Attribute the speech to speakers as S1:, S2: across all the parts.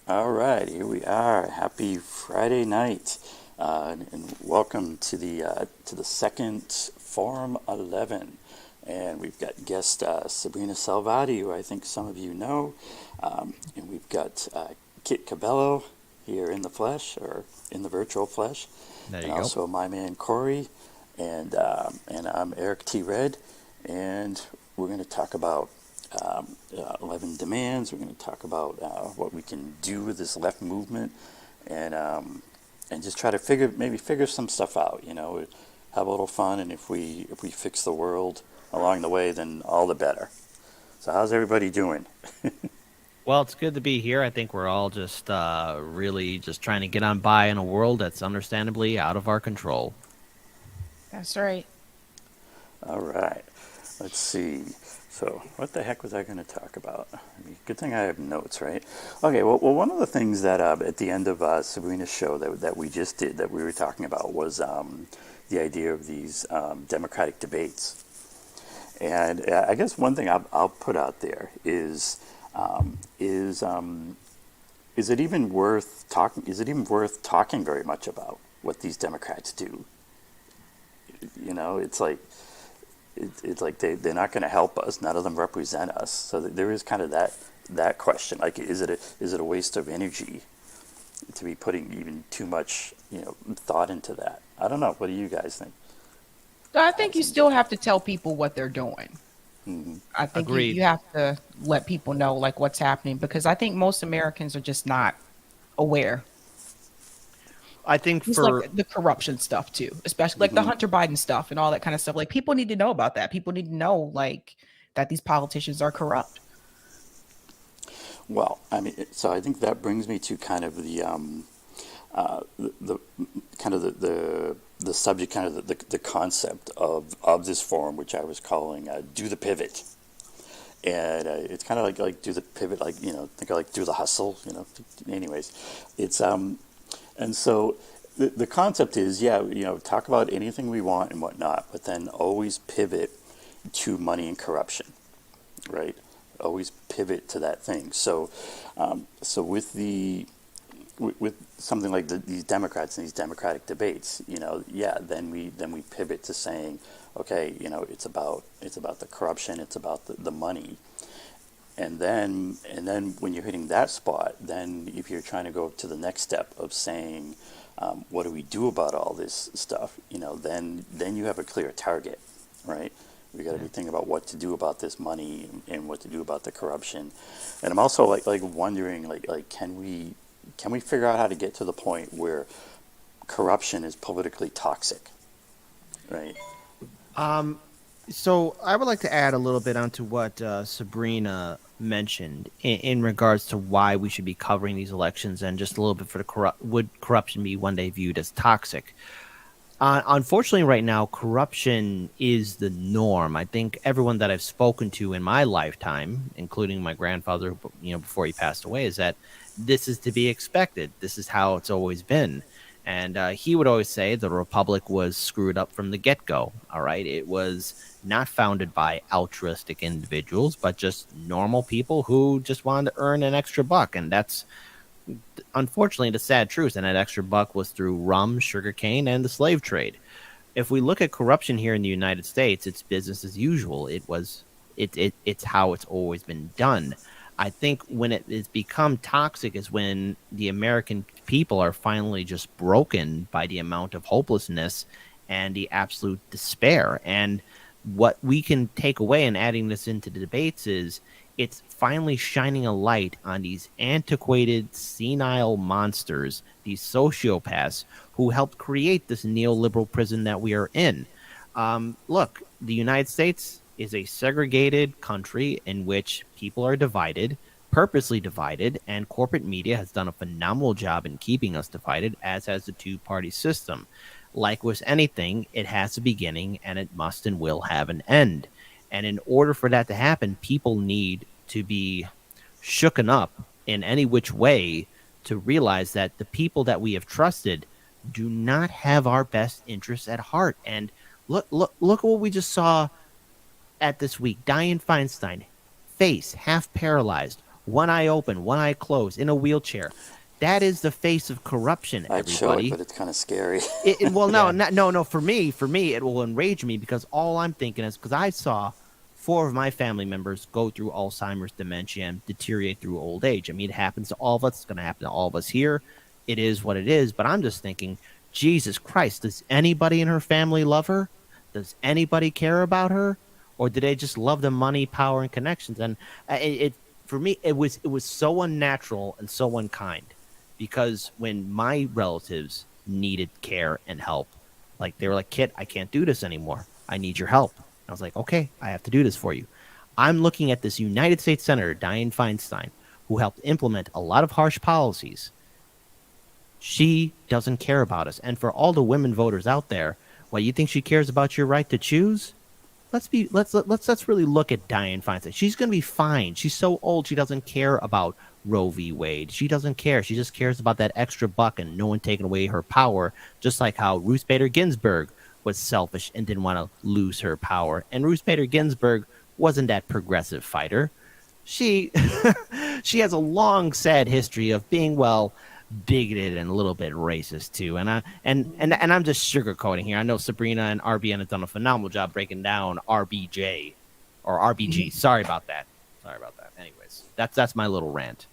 S1: All right, here we are. Happy Friday night, and welcome to the second Forum 11. And we've got guest Sabrina Salvati, who I think some of you know, and we've got Kit Cabello here in the flesh or in the virtual flesh,
S2: There
S1: and
S2: you go.
S1: also my man Cory, and I'm EricT Red, and we're going to talk about 11 demands. We're going to talk about what we can do with this left movement, and just try to figure some stuff out. Have a little fun, and if we fix the world along the way, then all the better. So how's everybody doing?
S2: Well, it's good to be here. I think we're all just really just trying to get on by in a world that's understandably out of our control.
S3: That's right.
S1: All right, let's see. So, what the heck was I going to talk about? Good thing I have notes, right? Okay, well one of the things that at the end of Sabrina's show that we just did, that we were talking about, was the idea of these democratic debates. And I guess one thing I'll put out there um, is is it even worth talking? Is it even worth talking very much about what these Democrats do? It's like it's like they're not going to help us. None of them represent us. So there is kind of that question. Like, is it a waste of energy to be putting even too much thought into that? I don't know. What do you guys think?
S3: So I think you still have to tell people what they're doing.
S1: Hmm.
S3: I think you
S2: Agreed.
S3: have to let people know like what's happening because I think most Americans are just not aware.
S2: I think
S3: Just like
S2: for
S3: the corruption stuff too, especially like the
S1: Hmm.
S3: Hunter Biden stuff and all that kind of stuff. Like people need to know about that. People need to know like that these politicians are corrupt.
S1: Well, I mean, so I think that brings me to kind of the kind of the subject, kind of the concept of this forum, which I was calling "Do the Pivot." And it's kind of like do the pivot, like think of like do the hustle. Anyways, it's and so the concept is, yeah, talk about anything we want and whatnot, but then always pivot to money and corruption, right? Always pivot to that thing. So with with something like these Democrats and these Democratic debates, yeah, then we pivot to saying, okay, it's about the corruption, it's about the money, and then when you're hitting that spot, then if you're trying to go to the next step of saying, what do we do about all this stuff, then you have a clear target, right? We got to be thinking about what to do about this money and what to do about the corruption. And I'm also like wondering, like can we figure out how to get to the point where corruption is politically toxic, right?
S2: um, so I would like to add a little bit onto what Sabrina mentioned in regards to why we should be covering these elections, and just a little bit for the would corruption be one day viewed as toxic? Unfortunately, right now, corruption is the norm. I think everyone that I've spoken to in my lifetime, including my grandfather, before he passed away, is that this is to be expected. This is how it's always been. And he would always say the republic was screwed up from the get go. All right. It was not founded by altruistic individuals, but just normal people who just wanted to earn an extra buck. And that's unfortunately the sad truth. And that extra buck was through rum, sugarcane, and the slave trade. If we look at corruption here in the United States, it's business as usual. It's how it's always been done. I think when it has become toxic is when the American people are finally just broken by the amount of hopelessness and the absolute despair. And what we can take away in adding this into the debates is it's finally shining a light on these antiquated, senile monsters, these sociopaths who helped create this neoliberal prison that we are in. Look, the United States is a segregated country in which people are divided, purposely divided, and corporate media has done a phenomenal job in keeping us divided, as has the two-party system. Like with anything, it has a beginning and it must and will have an end. And in order for that to happen, people need to be shooken up in any which way to realize that the people that we have trusted do not have our best interests at heart. And look what we just saw at this week. Dianne Feinstein, face half paralyzed. one eye open, one eye closed, in a wheelchair. That is the face of corruption,
S1: I'd show it,
S2: everybody.
S1: but it's kind of scary.
S2: Well, no,
S4: Yeah.
S2: no. For me, it will enrage me because all I'm thinking is because I saw 4 of my family members go through Alzheimer's, dementia, and deteriorate through old age. I mean, it happens to all of us. It's going to happen to all of us here. It is what it is. But I'm just thinking, Jesus Christ, does anybody in her family love her? Does anybody care about her? Or do they just love the money, power, and connections? And it for me, it was so unnatural and so unkind because when my relatives needed care and help, like they were like, "Kid, I can't do this anymore. I need your help." I was like, "Okay, I have to do this for you." I'm looking at this United States Senator, Dianne Feinstein, who helped implement a lot of harsh policies. She doesn't care about us. And for all the women voters out there, what, you think she cares about your right to choose? Let's really look at Dianne Feinstein. She's going to be fine. She's so old she doesn't care about Roe v. Wade. She doesn't care. She just cares about that extra buck and no one taking away her power, just like how Ruth Bader Ginsburg was selfish and didn't want to lose her power. And Ruth Bader Ginsburg wasn't that progressive fighter. She she has a long, sad history of being, well, bigoted and a little bit racist too. And I'm just sugarcoating here. I know Sabrina and RBN have done a phenomenal job breaking down RBJ or RBG. Sorry about that. Anyways, that's my little rant.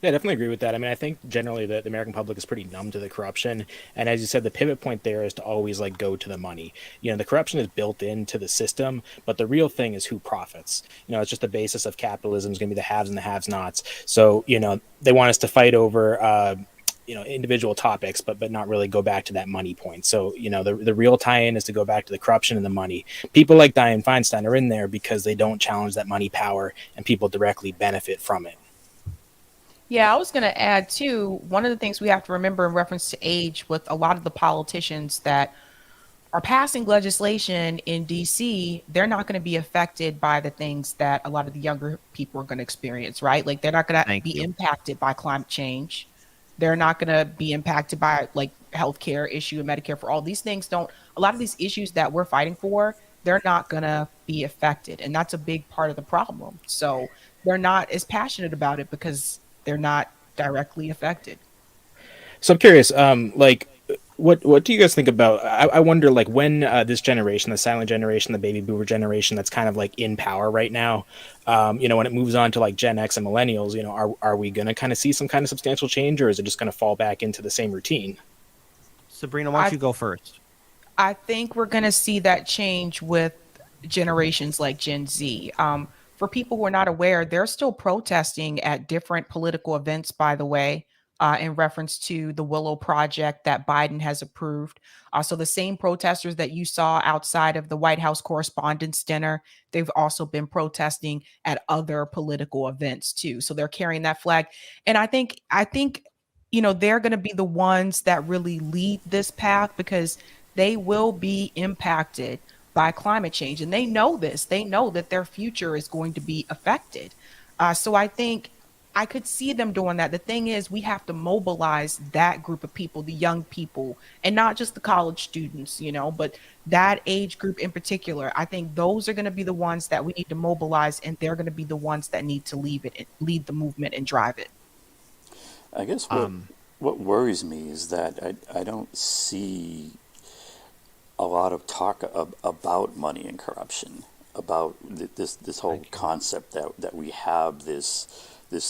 S4: Yeah, I definitely agree with that. I mean, I think generally the American public is pretty numb to the corruption. And as you said, the pivot point there is to always like go to the money. You know, the corruption is built into the system, but the real thing is who profits. You know, it's just the basis of capitalism is going to be the haves and the have-nots. So, you know, they want us to fight over, you know, individual topics, but not really go back to that money point. So, you know, the real tie-in is to go back to the corruption and the money. People like Dianne Feinstein are in there because they don't challenge that money power and people directly benefit from it.
S3: Yeah, I was going to add too, one of the things we have to remember in reference to age with a lot of the politicians that are passing legislation in DC, they're not going to be affected by the things that a lot of the younger people are going to experience, right? Like they're not going to be impacted by climate change. They're not going to be impacted by like healthcare issue and Medicare for all these things. A lot of these issues that we're fighting for, they're not going to be affected. And that's a big part of the problem. So they're not as passionate about it because they're not directly affected.
S4: So I'm curious, like, what do you guys think about? I wonder, like, when this generation, the silent generation, the baby boomer generation, that's kind of like in power right now, you know, when it moves on to like Gen X and millennials, you know, are we going to kind of see some kind of substantial change, or is it just going to fall back into the same routine?
S2: Sabrina, why don't you go first?
S3: I think we're going to see that change with generations like Gen Z. For people who are not aware, they're still protesting at different political events, by the way, in reference to the Willow Project that Biden has approved. So the same protesters that you saw outside of the White House Correspondents' Dinner, they've also been protesting at other political events too. So they're carrying that flag. And I think, you know, they're going to be the ones that really lead this path because they will be impacted by climate change. And they know this. They know that their future is going to be affected. So I think I could see them doing that. The thing is, we have to mobilize that group of people, the young people, and not just the college students, you know, but that age group in particular. I think those are going to be the ones that we need to mobilize, and they're going to be the ones that need to lead the movement and drive it.
S1: I guess what worries me is that I don't see a lot of talk about money and corruption, about this whole concept that we have this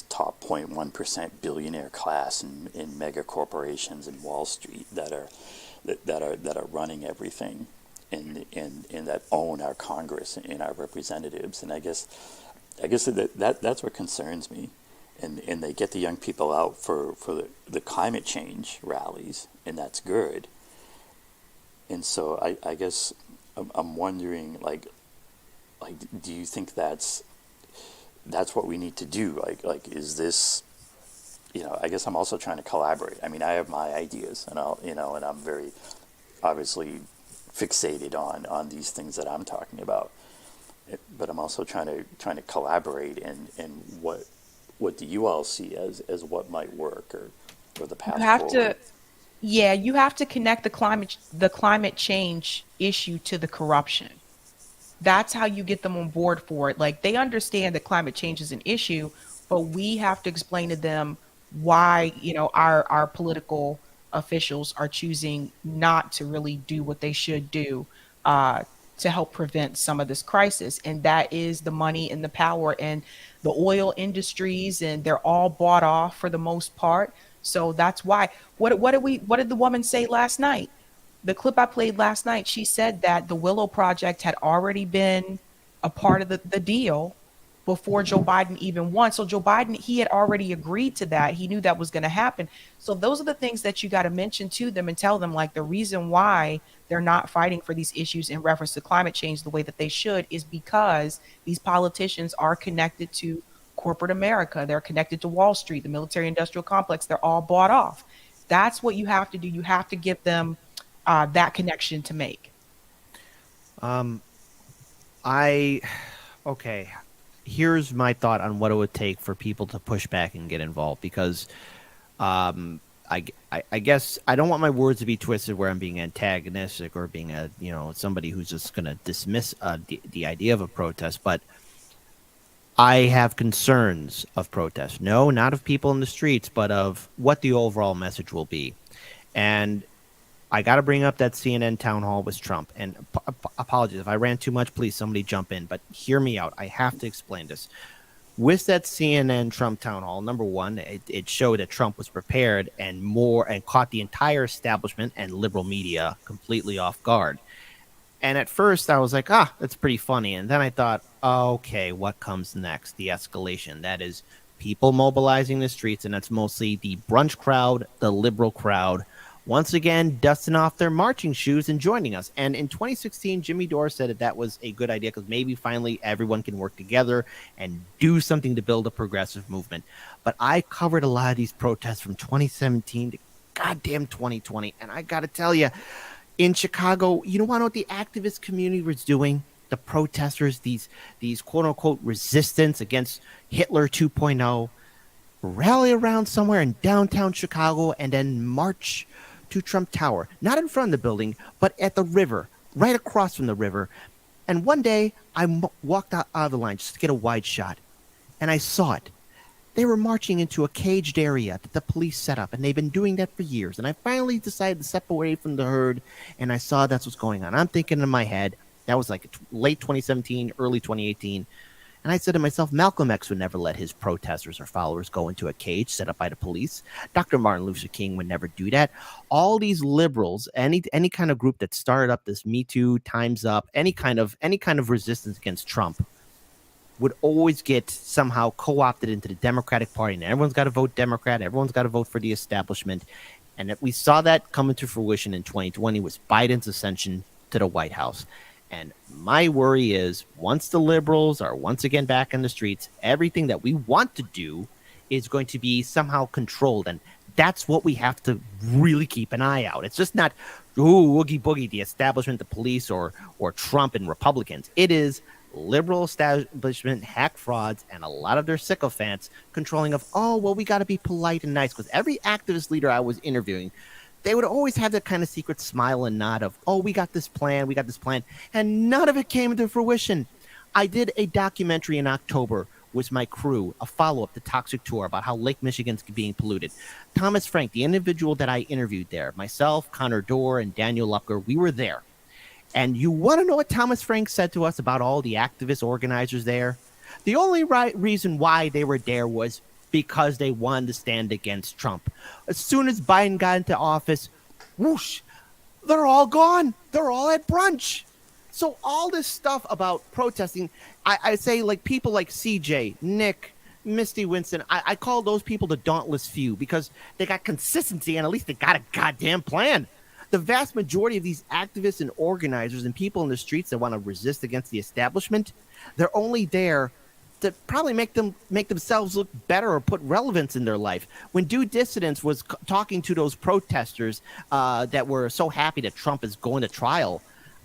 S1: top 0.1% billionaire class in mega corporations in Wall Street that are running everything, and that own our Congress and our representatives. And I guess that's what concerns me. And they get the young people out for the climate change rallies, and that's good. And so I guess I'm wondering, like, do you think that's what we need to do? Like, is this, you know? I guess I'm also trying to collaborate. I mean, I have my ideas, and and I'm very obviously fixated on these things that I'm talking about. But I'm also trying to collaborate, and what do you all see as what might work or the path forward?
S3: Yeah, you have to connect the climate change issue to the corruption. That's how you get them on board for it. Like they understand that climate change is an issue, but we have to explain to them why, our political officials are choosing not to really do what they should do, uh, to help prevent some of this crisis. And that is the money and the power and the oil industries, and they're all bought off for the most part. So that's why. What did the woman say last night? The clip I played last night, she said that the Willow Project had already been a part of the deal before Joe Biden even won. So Joe Biden, he had already agreed to that. He knew that was going to happen. So those are the things that you got to mention to them and tell them, like, the reason why they're not fighting for these issues in reference to climate change the way that they should is because these politicians are connected to corporate America. They're connected to Wall Street, the military industrial complex. They're all bought off. That's what you have to do. You have to give them that connection to make.
S2: Um, I okay. Here's my thought on what it would take for people to push back and get involved, because I guess I don't want my words to be twisted where I'm being antagonistic or being somebody who's just going to dismiss the idea of a protest, but I have concerns of protest. No, not of people in the streets, but of what the overall message will be. And I got to bring up that CNN town hall with Trump. And apologies if I ran too much. Please, somebody jump in. But hear me out. I have to explain this. With that CNN Trump town hall, number one, it showed that Trump was prepared and caught the entire establishment and liberal media completely off guard. And at first I was like, that's pretty funny. And then I thought, okay, what comes next? The escalation. That is people mobilizing the streets. And that's mostly the brunch crowd, the liberal crowd, once again dusting off their marching shoes and joining us. And in 2016, Jimmy Dore said that was a good idea because maybe finally everyone can work together and do something to build a progressive movement. But I covered a lot of these protests from 2017 to goddamn 2020. And I got to tell you, in Chicago, you don't want to know what the activist community was doing? The protesters, these quote unquote resistance against Hitler 2.0, rally around somewhere in downtown Chicago and then march to Trump Tower, not in front of the building, but at the river, right across from the river. And one day I walked out of the line just to get a wide shot, and I saw it. They were marching into a caged area that the police set up, and they've been doing that for years. And I finally decided to step away from the herd, and I saw that's what's going on. I'm thinking in my head, that was like late 2017, early 2018. And I said to myself, Malcolm X would never let his protesters or followers go into a cage set up by the police. Dr. Martin Luther King would never do that. All these liberals, any kind of group that started up this Me Too, Time's Up, any kind of resistance against Trump would always get somehow co-opted into the Democratic Party. And everyone's got to vote Democrat. Everyone's got to vote for the establishment. And we saw that come into fruition in 2020 with Biden's ascension to the White House. And my worry is once the liberals are once again back in the streets, everything that we want to do is going to be somehow controlled. And that's what we have to really keep an eye out. It's just not, oogie boogie, the establishment, the police, or Trump and Republicans. It is liberal establishment, hack frauds, and a lot of their sycophants controlling of, we got to be polite and nice. Because every activist leader I was interviewing, they would always have that kind of secret smile and nod of, we got this plan. And none of it came into fruition. I did a documentary in October with my crew, a follow-up to Toxic Tour about how Lake Michigan's being polluted. Thomas Frank, the individual that I interviewed there, myself, Connor Dorr, and Daniel Lupker, we were there. And you want to know what Thomas Frank said to us about all the activist organizers there? The only reason why they were there was because they wanted to stand against Trump. As soon as Biden got into office, whoosh, they're all gone. They're all at brunch. So all this stuff about protesting, I say, like, people like CJ, Nick, Misty Winston, I call those people the dauntless few because they got consistency and at least they got a goddamn plan. The vast majority of these activists and organizers and people in the streets that want to resist against the establishment, they're only there to probably make themselves look better or put relevance in their life. When Due Dissidents was talking to those protesters that were so happy that Trump is going to trial,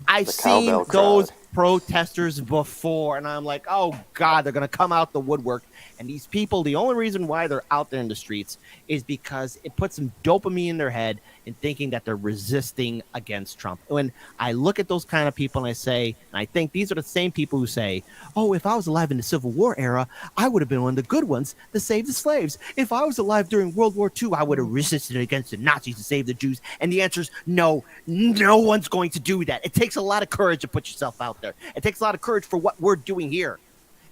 S2: I've seen those. protesters before, and I'm like, oh God, they're gonna come out the woodwork. And these people, the only reason why they're out there in the streets is because it puts some dopamine in their head in thinking that they're resisting against Trump. When I look at those kind of people and I say, and I think these are the same people who say, oh, if I was alive in the Civil War era, I would have been one of the good ones to save the slaves. If I was alive during World War II, I would have resisted against the Nazis to save the Jews. And the answer is no, no one's going to do that. It takes a lot of courage to put yourself out there. It takes a lot of courage for what we're doing here.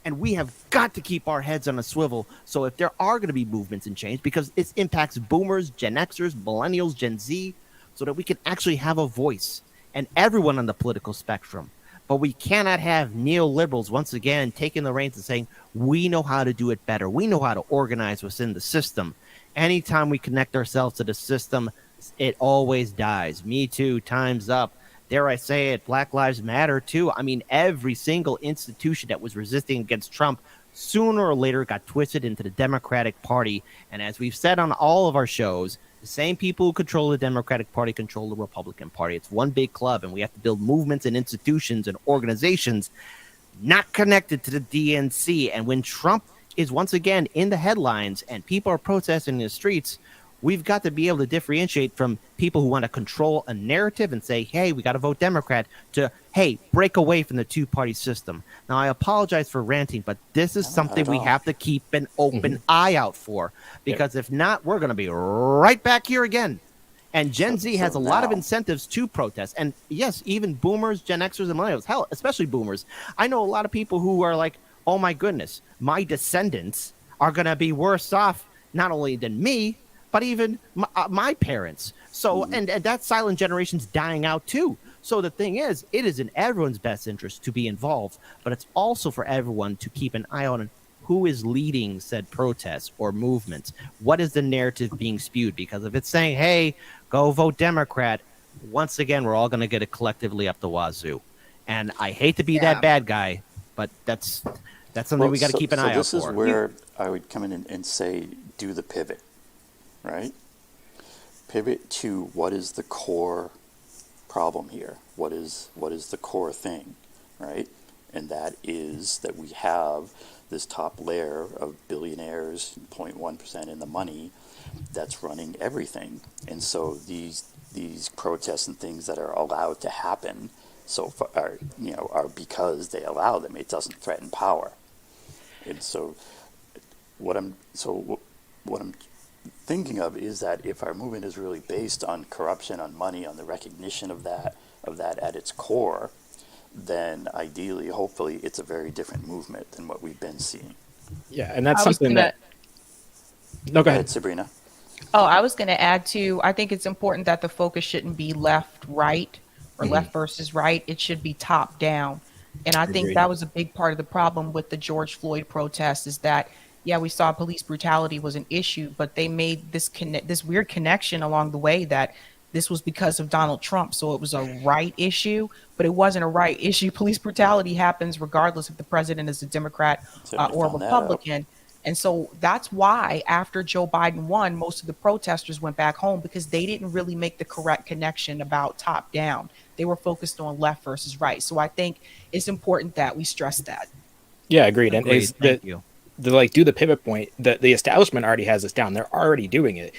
S2: And we have got to keep our heads on a swivel. So if there are going to be movements and change, because it impacts boomers, Gen Xers, millennials, Gen Z, so that we can actually have a voice and everyone on the political spectrum. But we cannot have neoliberals once again taking the reins and saying, we know how to do it better. We know how to organize within the system. Anytime we connect ourselves to the system, it always dies. Me Too, Time's Up. Dare I say it, Black Lives Matter, too. I mean, every single institution that was resisting against Trump sooner or later got twisted into the Democratic Party. And as we've said on all of our shows, the same people who control the Democratic Party control the Republican Party. It's one big club, and we have to build movements and institutions and organizations not connected to the DNC. And when Trump is once again in the headlines and people are protesting in the streets, we've got to be able to differentiate from people who want to control a narrative and say, hey, we got to vote Democrat, to, hey, break away from the two-party system. Now, I apologize for ranting, but this is something we have to keep an open eye out for, because if not, we're going to be right back here again. And Gen Z has a lot of incentives to protest. And yes, even boomers, Gen Xers, and millennials, hell, especially boomers. I know a lot of people who are like, oh my goodness, my descendants are going to be worse off not only than me, but even my parents. So, and that silent generation's dying out too. So the thing is, it is in everyone's best interest to be involved, but it's also for everyone to keep an eye on who is leading said protests or movements. What is the narrative being spewed? Because if it's saying, hey, go vote Democrat, once again, we're all going to get it collectively up the wazoo. And I hate to be that bad guy, but that's something we got to keep an eye out for.
S1: This is where I would come in and say, do the pivot. Right? Pivot to what is the core problem here? What is the core thing? Right? And that is that we have this top layer of billionaires, 0.1% in the money, that's running everything. And so these protests and things that are allowed to happen so far are because they allow them. It doesn't threaten power. And so what I'm thinking of is that if our movement is really based on corruption, on money, on the recognition of that at its core, then ideally, hopefully, it's a very different movement than what we've been seeing.
S4: Yeah, and that's something that... No, go ahead,
S1: Sabrina.
S3: Oh, I was going to add too, I think it's important that the focus shouldn't be left, right, or left versus right. It should be top down. And I think that was a big part of the problem with the George Floyd protest, is that yeah, we saw police brutality was an issue, but they made this weird connection along the way that this was because of Donald Trump. So it was a right issue, but it wasn't a right issue. Police brutality happens regardless if the president is a Democrat or a Republican. And so that's why after Joe Biden won, most of the protesters went back home, because they didn't really make the correct connection about top down. They were focused on left versus right. So I think it's important that we stress that.
S4: Yeah, agreed. And
S2: Thank you.
S4: do the pivot point, the establishment already has this down. They're already doing it,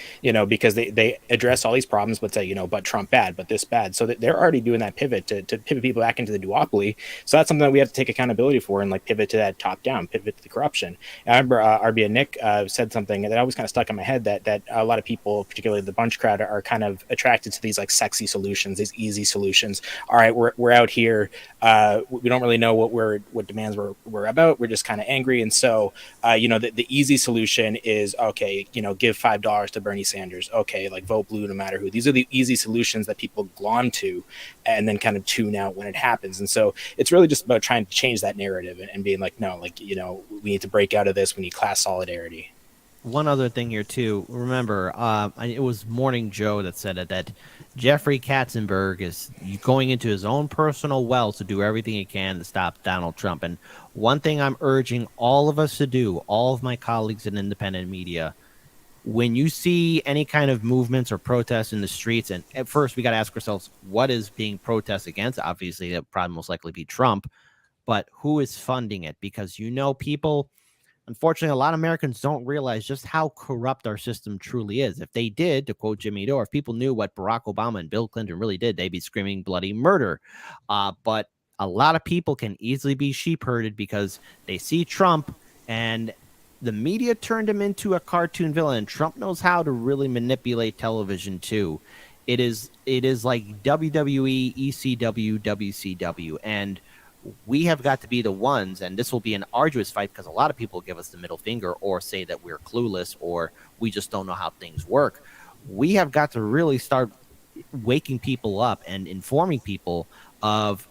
S4: because they address all these problems, but say, but Trump bad, but this bad. So they're already doing that pivot to pivot people back into the duopoly. So that's something that we have to take accountability for, and like pivot to that top down, pivot to the corruption. And I remember RB and Nick said something that always kind of stuck in my head, that a lot of people, particularly the bunch crowd, are kind of attracted to these like sexy solutions, these easy solutions. All right, we're out here. We don't really know what demands we're about. We're just kind of angry. And so, the easy solution is, okay, give $5 to Bernie Sanders. Okay, like vote blue no matter who. These are the easy solutions that people glom to and then kind of tune out when it happens. And so it's really just about trying to change that narrative and being like, no, like, we need to break out of this. We need class solidarity.
S2: One other thing here, too. Remember, it was Morning Joe that said it, that Jeffrey Katzenberg is going into his own personal well to do everything he can to stop Donald Trump. And one thing I'm urging all of us to do, all of my colleagues in independent media, when you see any kind of movements or protests in the streets, and at first we got to ask ourselves, what is being protested against? Obviously, that probably most likely be Trump, but who is funding it? Because, people, unfortunately, a lot of Americans don't realize just how corrupt our system truly is. If they did, to quote Jimmy Dore, if people knew what Barack Obama and Bill Clinton really did, they'd be screaming bloody murder. But a lot of people can easily be sheep herded because they see Trump and the media turned him into a cartoon villain. And Trump knows how to really manipulate television too. It is like WWE, ECW, WCW, and we have got to be the ones, and this will be an arduous fight because a lot of people give us the middle finger or say that we're clueless or we just don't know how things work. We have got to really start waking people up and informing people of,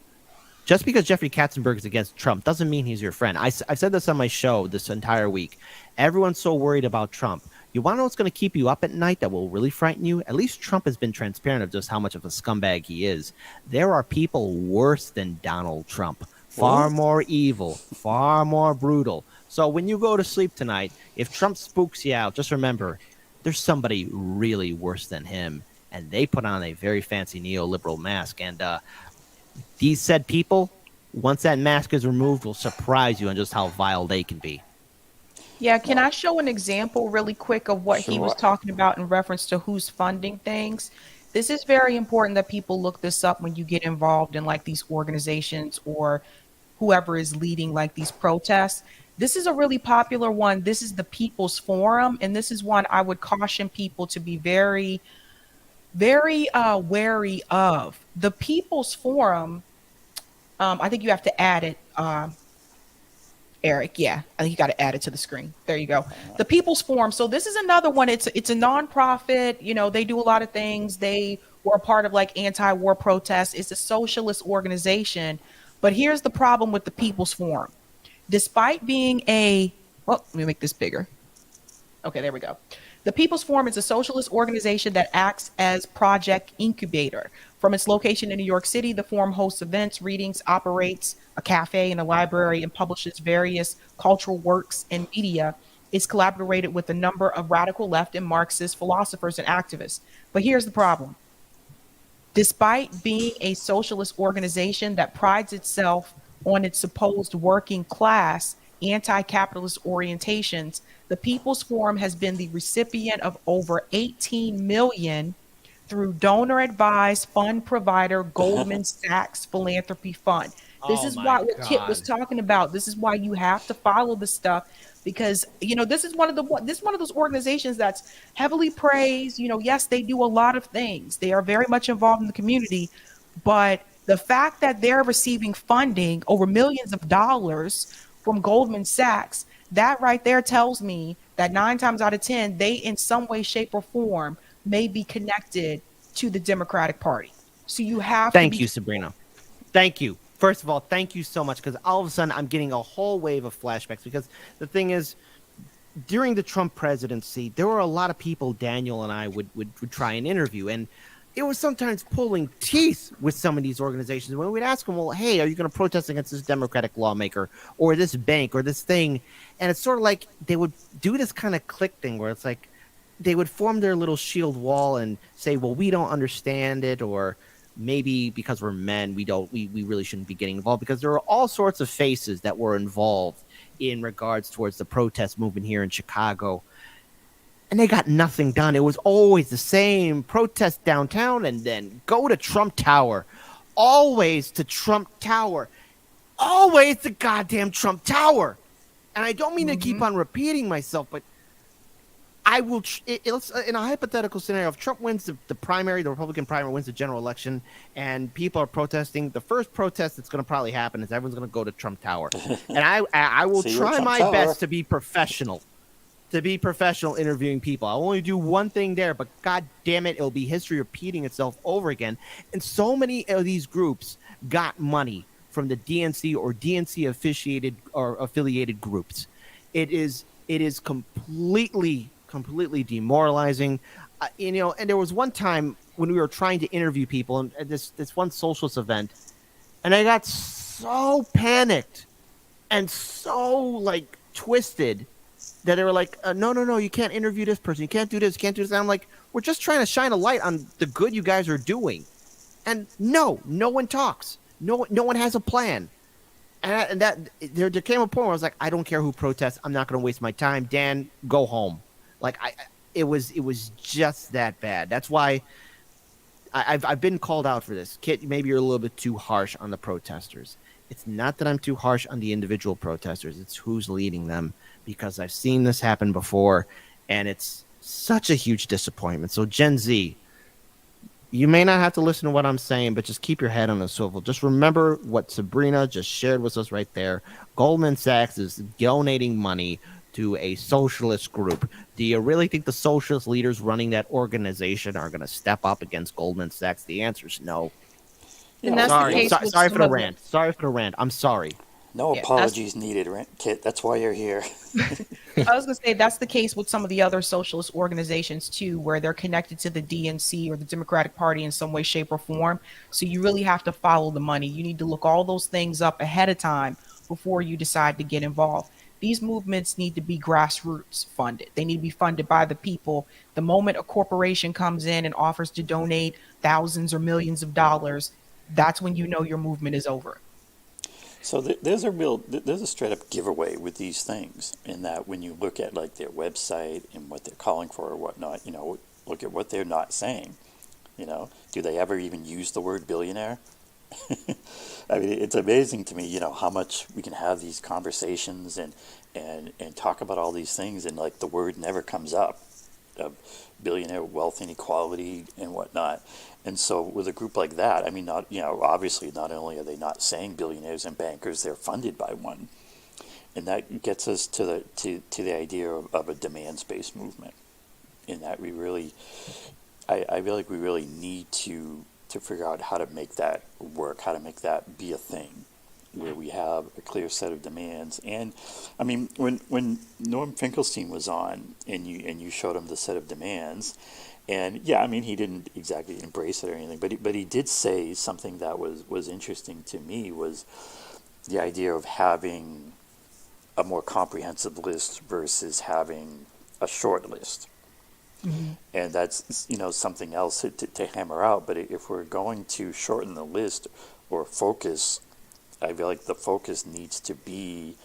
S2: just because Jeffrey Katzenberg is against Trump doesn't mean he's your friend. I've said this on my show this entire week. Everyone's so worried about Trump. You want to know what's going to keep you up at night that will really frighten you? At least Trump has been transparent of just how much of a scumbag he is. There are people worse than Donald Trump. Far more evil, far more brutal. So when you go to sleep tonight, if Trump spooks you out, just remember, there's somebody really worse than him. And they put on a very fancy neoliberal mask. And these said people, once that mask is removed, will surprise you on just how vile they can be.
S3: Yeah, can I show an example really quick of what he was talking about in reference to who's funding things? This is very important that people look this up when you get involved in like these organizations or whoever is leading like these protests. This is a really popular one. This is the People's Forum, and this is one I would caution people to be very, very wary of. The People's Forum, I think you have to add it. Eric, yeah, I think you got to add it to the screen. There you go. The People's Forum. So this is another one. It's a nonprofit. They do a lot of things. They were a part of like anti-war protests. It's a socialist organization. But here's the problem with the People's Forum. Despite being let me make this bigger. Okay, there we go. The People's Forum is a socialist organization that acts as project incubator. From its location in New York City, the forum hosts events, readings, operates a cafe and a library, and publishes various cultural works and media. It's collaborated with a number of radical left and Marxist philosophers and activists. But here's the problem. Despite being a socialist organization that prides itself on its supposed working class, anti-capitalist orientations, the People's Forum has been the recipient of over 18 million through donor-advised fund provider Goldman Sachs Philanthropy Fund. This is why what Kit was talking about. This is why you have to follow the stuff, because this is one of those organizations that's heavily praised. Yes, they do a lot of things. They are very much involved in the community, but the fact that they're receiving funding over millions of dollars from Goldman Sachs, that right there tells me that 9 times out of 10, they in some way, shape, or form may be connected to the Democratic Party. So you have
S2: Thank you, Sabrina. Thank you. First of all, thank you so much, because all of a sudden I'm getting a whole wave of flashbacks, because the thing is, during the Trump presidency, there were a lot of people Daniel and I would try and interview, and it was sometimes pulling teeth with some of these organizations when we'd ask them, well, hey, are you going to protest against this Democratic lawmaker or this bank or this thing? And it's sort of like they would do this kind of click thing where it's like they would form their little shield wall and say, well, we don't understand it, or maybe because we're men, we really shouldn't be getting involved, because there are all sorts of faces that were involved in regards towards the protest movement here in Chicago. And they got nothing done. It was always the same: protest downtown and then go to Trump Tower. Always to Trump Tower. Always the goddamn Trump Tower. And I don't mean to keep on repeating myself, but I will, in a hypothetical scenario, if Trump wins the primary, the Republican primary, wins the general election, and people are protesting, the first protest that's going to probably happen is everyone's going to go to Trump Tower. And I will try my best to be professional. Interviewing people. I'll only do one thing there, but god damn it, it'll be history repeating itself over again. And so many of these groups got money from the DNC or DNC officiated or affiliated groups. It is completely demoralizing. And there was one time when we were trying to interview people at this one socialist event, and I got so panicked and so twisted that they were like, no, no, no, you can't interview this person, you can't do this, you can't do this. And I'm like, we're just trying to shine a light on the good you guys are doing, and no one talks, no one has a plan. And that there came a point where I was like, I don't care who protests. I'm not going to waste my time. Dan, go home. Like it was just that bad. That's why I've been called out for this. Kit, maybe you're a little bit too harsh on the protesters. It's not that I'm too harsh on the individual protesters. It's who's leading them, because I've seen this happen before, and it's such a huge disappointment. So Gen Z, you may not have to listen to what I'm saying, but just keep your head on a swivel. Just remember what Sabrina just shared with us right there. Goldman Sachs is donating money to a socialist group. Do you really think the socialist leaders running that organization are going to step up against Goldman Sachs? The answer is no.
S3: And that's the
S2: Sorry,
S3: case with
S2: sorry for
S3: some
S2: the
S3: of
S2: rant. Sorry for the rant. I'm sorry.
S1: No
S3: yeah,
S1: apologies needed, Kit. That's why you're here.
S3: I was going to say that's the case with some of the other socialist organizations too, where they're connected to the DNC or the Democratic Party in some way, shape, or form. So you really have to follow the money. You need to look all those things up ahead of time before you decide to get involved. These movements need to be grassroots funded. They need to be funded by the people. The moment a corporation comes in and offers to donate thousands or millions of dollars, that's when you know your movement is over.
S1: So there's a straight up giveaway with these things, in that when you look at like their website and what they're calling for or whatnot, look at what they're not saying. Do they ever even use the word billionaire? I mean, it's amazing to me, how much we can have these conversations and talk about all these things, and like the word never comes up of billionaire wealth inequality and whatnot. And so with a group like that, I mean, obviously not only are they not saying billionaires and bankers, they're funded by one. And that gets us to the idea of a demands-based movement, in that I feel like we really need to figure out how to make that work, how to make that be a thing, where we have a clear set of demands. And I mean, when Norm Finkelstein was on, and you showed him the set of demands, and yeah, I mean, he didn't exactly embrace it or anything, but he did say something that was interesting to me, was the idea of having a more comprehensive list versus having a short list.
S3: Mm-hmm.
S1: And that's something else to hammer out. But if we're going to shorten the list or focus, I feel like the focus needs to be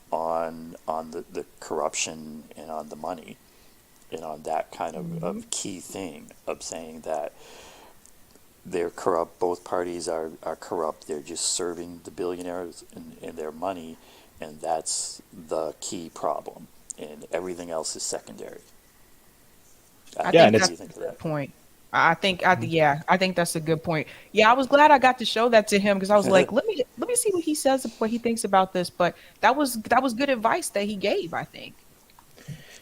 S1: on the corruption and on the money, and on that kind of key thing of saying that they're corrupt. Both parties are corrupt. They're just serving the billionaires and their money, and that's the key problem. And everything else is secondary.
S3: I
S4: Yeah,
S3: think
S4: and
S3: that's
S4: it's
S3: a good point. I think that's a good point. Yeah, I was glad I got to show that to him, because I was like, let me see what he says, what he thinks about this. But that was good advice that he gave, I think.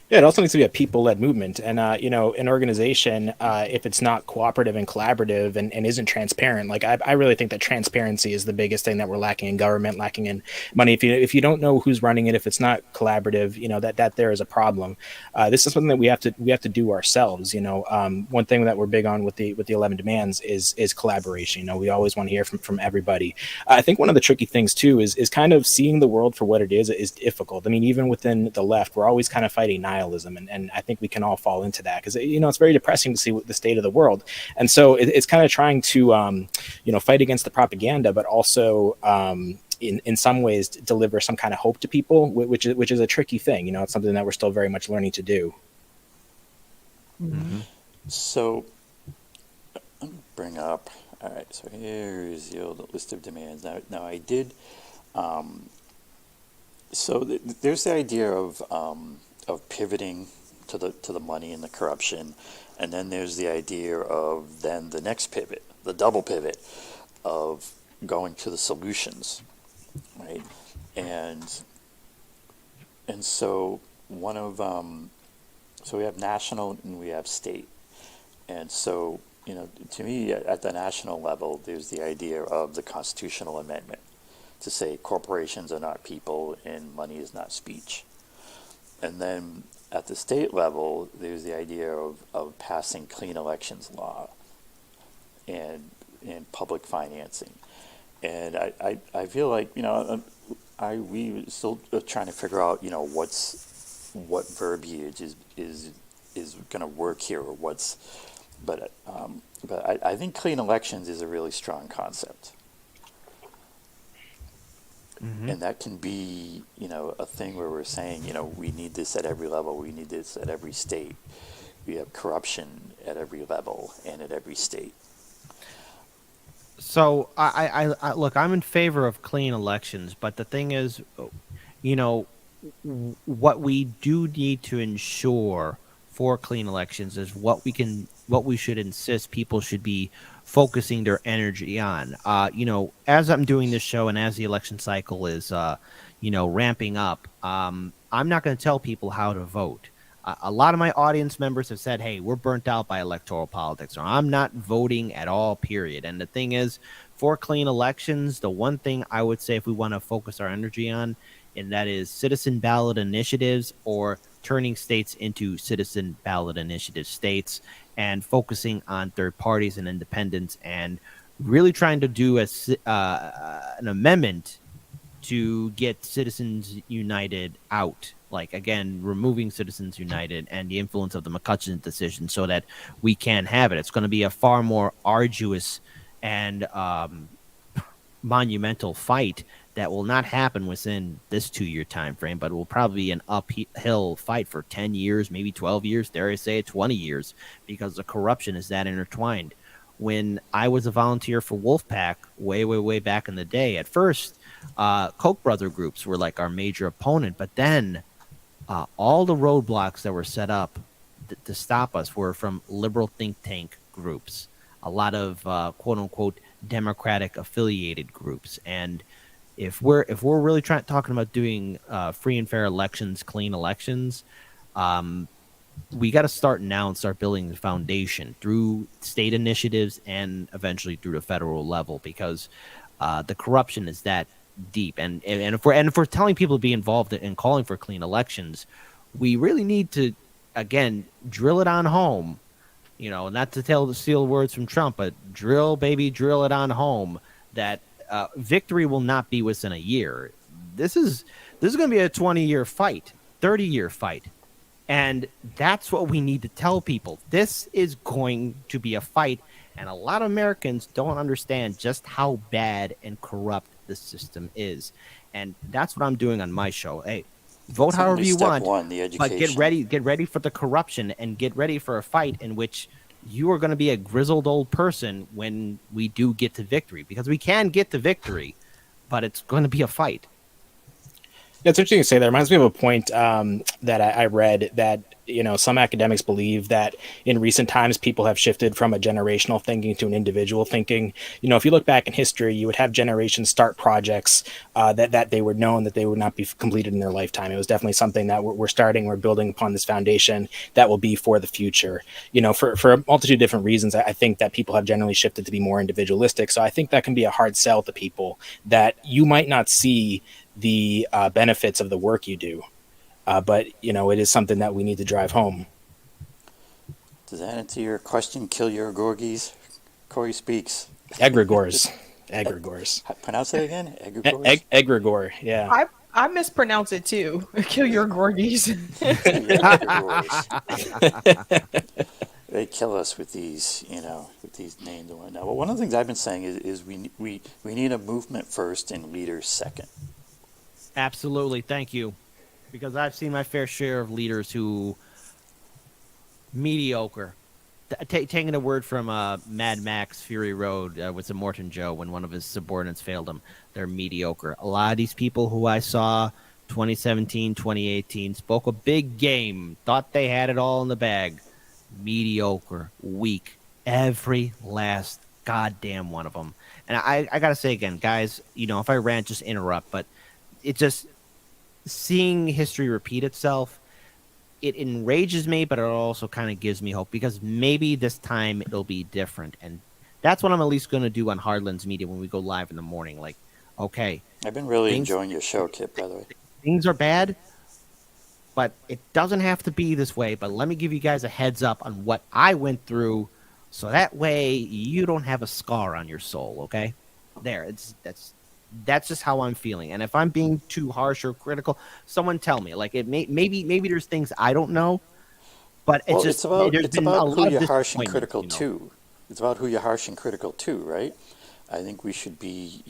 S4: Yeah, it also needs to be a people-led movement, and an organization, if it's not cooperative and collaborative and isn't transparent, like I really think that transparency is the biggest thing that we're lacking in government, lacking in money. If you don't know who's running it, if it's not collaborative, that there is a problem. This is something that we have to do ourselves. One thing that we're big on with the 11 demands is collaboration. We always want to hear from everybody. I think one of the tricky things too is kind of seeing the world for what it is difficult. I mean, even within the left, we're always kind of fighting nihilism, and I think we can all fall into that, because it's very depressing to see the state of the world. And so it's kind of trying to fight against the propaganda, but also in some ways deliver some kind of hope to people, which is a tricky thing. It's something that we're still very much learning to do.
S3: Mm-hmm.
S1: So let me bring up. All right, so here's the list of demands. Now I did. So there's the idea of pivoting to the money and the corruption, and then there's the idea of then the next pivot, the double pivot, of going to the solutions, right? And so one of so we have national and we have state, and so to me at the national level, there's the idea of the constitutional amendment to say corporations are not people and money is not speech. And then at the state level, there's the idea of passing clean elections law and public financing. And I feel like we still trying to figure out what's what verbiage is going to work here, or what's. But I think clean elections is a really strong concept. And that can be, a thing where we're saying, we need this at every level, we need this at every state. We have corruption at every level and at every state.
S2: So I look, I'm in favor of clean elections, but the thing is, what we do need to ensure for clean elections is what we should insist people should be focusing their energy on. As I'm doing this show and as the election cycle is, ramping up, I'm not going to tell people how to vote. A lot of my audience members have said, hey, we're burnt out by electoral politics, or I'm not voting at all, period. And the thing is, for clean elections, the one thing I would say if we want to focus our energy on, and that is citizen ballot initiatives or turning states into citizen ballot initiative states and focusing on third parties and independents and really trying to do an amendment to get Citizens United out. Like, again, removing Citizens United and the influence of the McCutcheon decision so that we can have it. It's going to be a far more arduous and monumental fight that will not happen within this 2-year time frame, but it will probably be an uphill fight for 10 years, maybe 12 years, dare I say 20 years, because the corruption is that intertwined. When I was a volunteer for Wolfpack way back in the day, at first, Koch brother groups were like our major opponent, but then all the roadblocks that were set up to stop us were from liberal think tank groups, a lot of quote unquote Democratic affiliated groups. And if we're really talking about doing free and fair elections, clean elections, we got to start now and start building the foundation through state initiatives and eventually through the federal level, because the corruption is that deep. And if we're telling people to be involved in calling for clean elections, we really need to, again, drill it on home. Not to steal words from Trump, but drill it on home that victory will not be within a year. This is going to be a 20-year fight, 30-year fight. And that's what we need to tell people. This is going to be a fight, and a lot of Americans don't understand just how bad and corrupt the system is. And that's what I'm doing on my show. Hey, vote however you want, but get ready for the corruption and get ready for a fight in which you are going to be a grizzled old person when we do get to victory, because we can get to victory, but it's going to be a fight.
S4: Yeah, it's interesting to say that. It reminds me of a point that I read that, some academics believe that in recent times, people have shifted from a generational thinking to an individual thinking. If you look back in history, you would have generations start projects that they were known that they would not be completed in their lifetime. It was definitely something that we're building upon this foundation that will be for the future. For a multitude of different reasons, I think that people have generally shifted to be more individualistic. So I think that can be a hard sell to people, that you might not see the benefits of the work you do. But, it is something that we need to drive home.
S1: Does that answer your question? Kill your Gorgies? Cory speaks.
S4: Egregores.
S1: Pronounce it again? Egregores?
S4: Egregore, yeah.
S3: I mispronounce it too. Kill your Gorgies.
S1: They kill us with these, with these names and whatnot. Well, one of the things I've been saying is we need a movement first and leaders second.
S2: Absolutely, thank you. Because I've seen my fair share of leaders who mediocre. Taking a word from Mad Max Fury Road with the Morton Joe when one of his subordinates failed him, they're mediocre. A lot of these people who I saw 2017, 2018 spoke a big game, thought they had it all in the bag. Mediocre, weak, every last goddamn one of them. And I gotta say again, guys, if I rant, just interrupt, but it just, seeing history repeat itself, it enrages me, but it also kind of gives me hope, because maybe this time it'll be different. And that's what I'm at least going to do on Hard Len Media when we go live in the morning. Like, okay.
S1: I've been really enjoying your show, Kip, by the way.
S2: Things are bad, but it doesn't have to be this way. But let me give you guys a heads up on what I went through, so that way you don't have a scar on your soul, okay? That's That's just how I'm feeling. And if I'm being too harsh or critical, someone tell me. Like, maybe there's things I don't know, but it's
S1: Well,
S2: just there's
S1: it's
S2: been a
S1: about who
S2: lot of
S1: you're harsh and
S2: disappointment,
S1: critical to. It's about who you're harsh and critical to, right? I think we should be,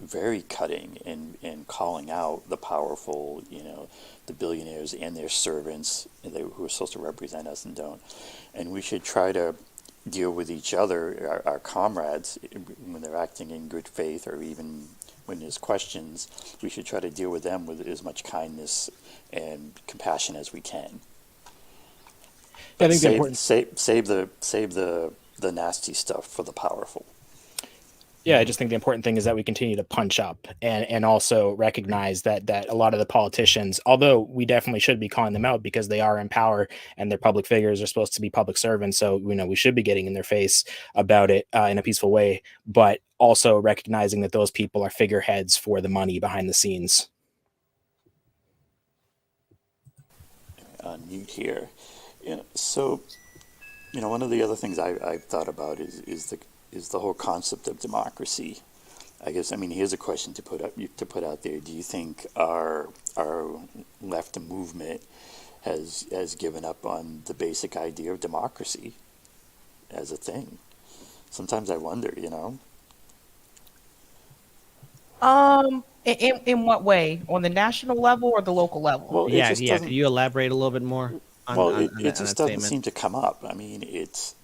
S1: very cutting and calling out the powerful, the billionaires and their servants who are supposed to represent us and don't. And we should try to deal with each other, our comrades, when they're acting in good faith, or even when there's questions. We should try to deal with them with as much kindness and compassion as we can.
S4: I
S1: But
S4: think the important
S1: save the nasty stuff for the powerful.
S4: Yeah, I just think the important thing is that we continue to punch up and also recognize that a lot of the politicians, although we definitely should be calling them out because they are in power and they're public figures, are supposed to be public servants. So, we should be getting in their face about it in a peaceful way, but also recognizing that those people are figureheads for the money behind the scenes.
S1: On mute here. So, one of the other things I've thought about is the whole concept of democracy. I guess, here's a question to put out there. Do you think our left movement has given up on the basic idea of democracy as a thing? Sometimes I wonder,
S3: In what way? On the national level or the local level?
S1: Well, it
S2: Yeah,
S1: just
S2: yeah. Could
S1: doesn't.
S2: you elaborate a little bit more
S1: Well,
S2: on
S1: it
S2: that,
S1: just doesn't
S2: statement?
S1: seem to come up. It's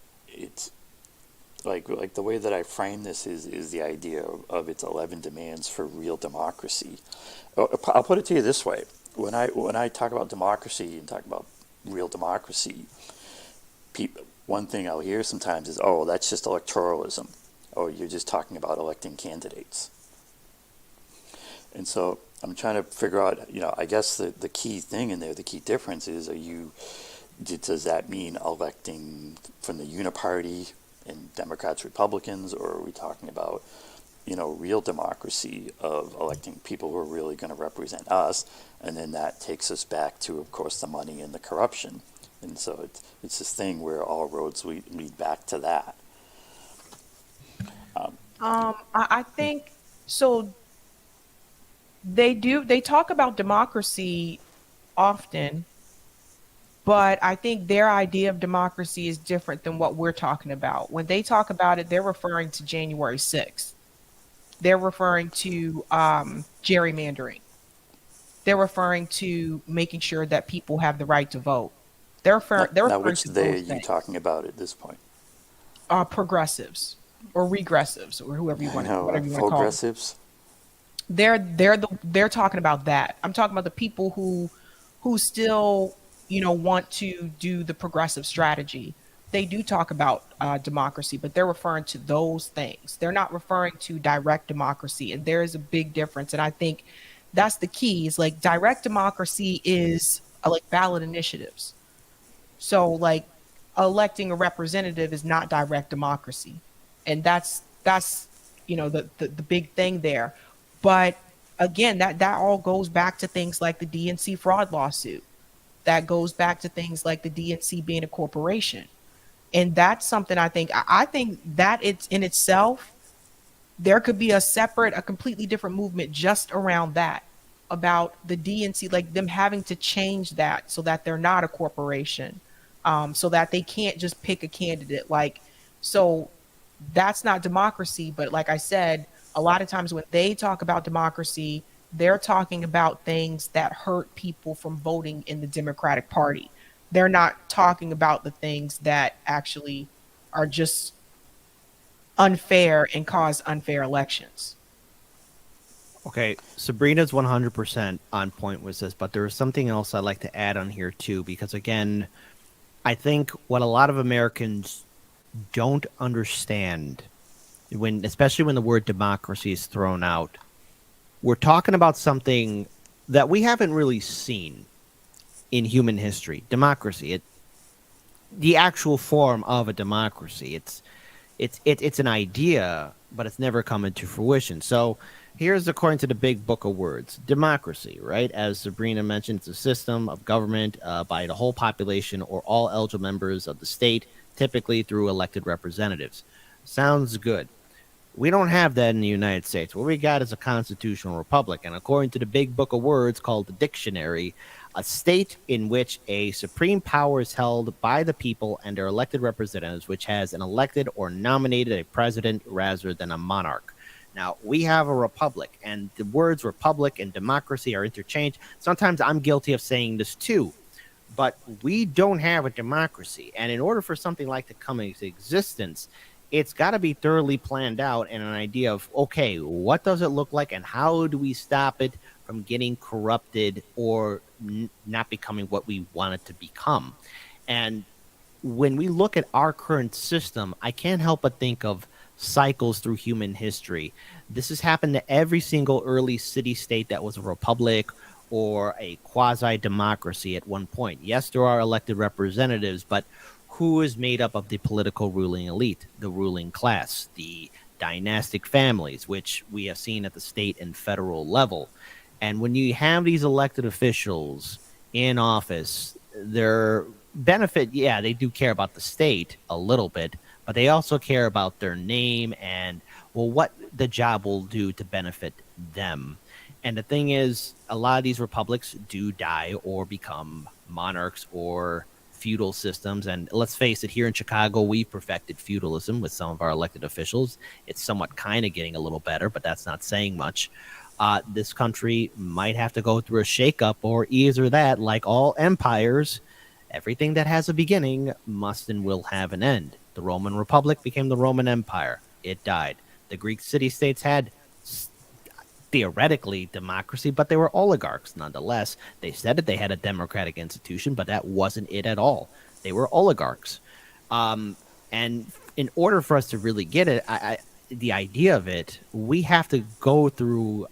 S1: like the way that I frame this is the idea of its 11 demands for real democracy. I'll put it to you this way: when I talk about democracy and talk about real democracy, one thing I'll hear sometimes is, "Oh, that's just electoralism," or "You're just talking about electing candidates." And so I'm trying to figure out, I guess the key thing in there, the key difference is, does that mean electing from the uniparty and Democrats, Republicans, or are we talking about, real democracy of electing people who are really going to represent us? And then that takes us back to, of course, the money and the corruption. And so it's this thing where all roads lead back to that.
S3: I think so. They talk about democracy often, but I think their idea of democracy is different than what we're talking about. When they talk about it, they're referring to January 6th. They're referring to gerrymandering. They're referring to making sure that people have the right to vote. They're
S1: Now,
S3: referring
S1: which
S3: to
S1: they are
S3: those
S1: you
S3: things.
S1: talking about at this point?
S3: Progressives or regressives or whoever you
S1: I
S3: want,
S1: know,
S3: whatever you want to call them.
S1: progressives.
S3: They're talking about that. I'm talking about the people who still want to do the progressive strategy. They do talk about democracy, but they're referring to those things. They're not referring to direct democracy, and there is a big difference. And I think that's the key. Is like direct democracy is like ballot initiatives. So like electing a representative is not direct democracy, and that's the big thing there. But again, that all goes back to things like the DNC fraud lawsuit. That goes back to things like the DNC being a corporation, and that's something I think that it's in itself there could be a completely different movement just around that, about the DNC, like them having to change that so that they're not a corporation, so that they can't just pick a candidate. Like, so that's not democracy. But like I said, a lot of times when they talk about democracy, they're talking about things that hurt people from voting in the Democratic Party. They're not talking about the things that actually are just unfair and cause unfair elections.
S2: Okay, Sabrina's 100% on point with this, but there's something else I'd like to add on here too, because again, I think what a lot of Americans don't understand, especially when the word democracy is thrown out, we're talking about something that we haven't really seen in human history. Democracy, the actual form of a democracy. It's an idea, but it's never come into fruition. So here's according to the big book of words: democracy, right? As Sabrina mentioned, it's a system of government by the whole population or all eligible members of the state, typically through elected representatives. Sounds good. We don't have that in the United States. What we got is a constitutional republic. And according to the big book of words called the dictionary, a state in which a supreme power is held by the people and their elected representatives, which has an elected or nominated a president rather than a monarch. Now, we have a republic, and the words republic and democracy are interchanged. Sometimes I'm guilty of saying this too, but we don't have a democracy. And in order for something like to come into existence, it's got to be thoroughly planned out and an idea of, okay, what does it look like and how do we stop it from getting corrupted or not becoming what we want it to become? And when we look at our current system, I can't help but think of cycles through human history. This has happened to every single early city state that was a republic or a quasi democracy at one point. Yes, there are elected representatives, but who is made up of the political ruling elite, the ruling class, the dynastic families, which we have seen at the state and federal level. And when you have these elected officials in office, their benefit, yeah, they do care about the state a little bit, but they also care about their name and, well, what the job will do to benefit them. And the thing is, a lot of these republics do die or become monarchs or feudal systems. And let's face it, here in Chicago, we've perfected feudalism with some of our elected officials. It's somewhat kind of getting a little better, but that's not saying much. This country might have to go through a shakeup, or either that, like all empires, everything that has a beginning must and will have an end. The Roman Republic became the Roman Empire. It died. The Greek city-states had theoretically democracy, but they were oligarchs nonetheless. They said that they had a democratic institution, but that wasn't it at all. They were oligarchs. And in order for us to really get it, the idea of it, we have to go through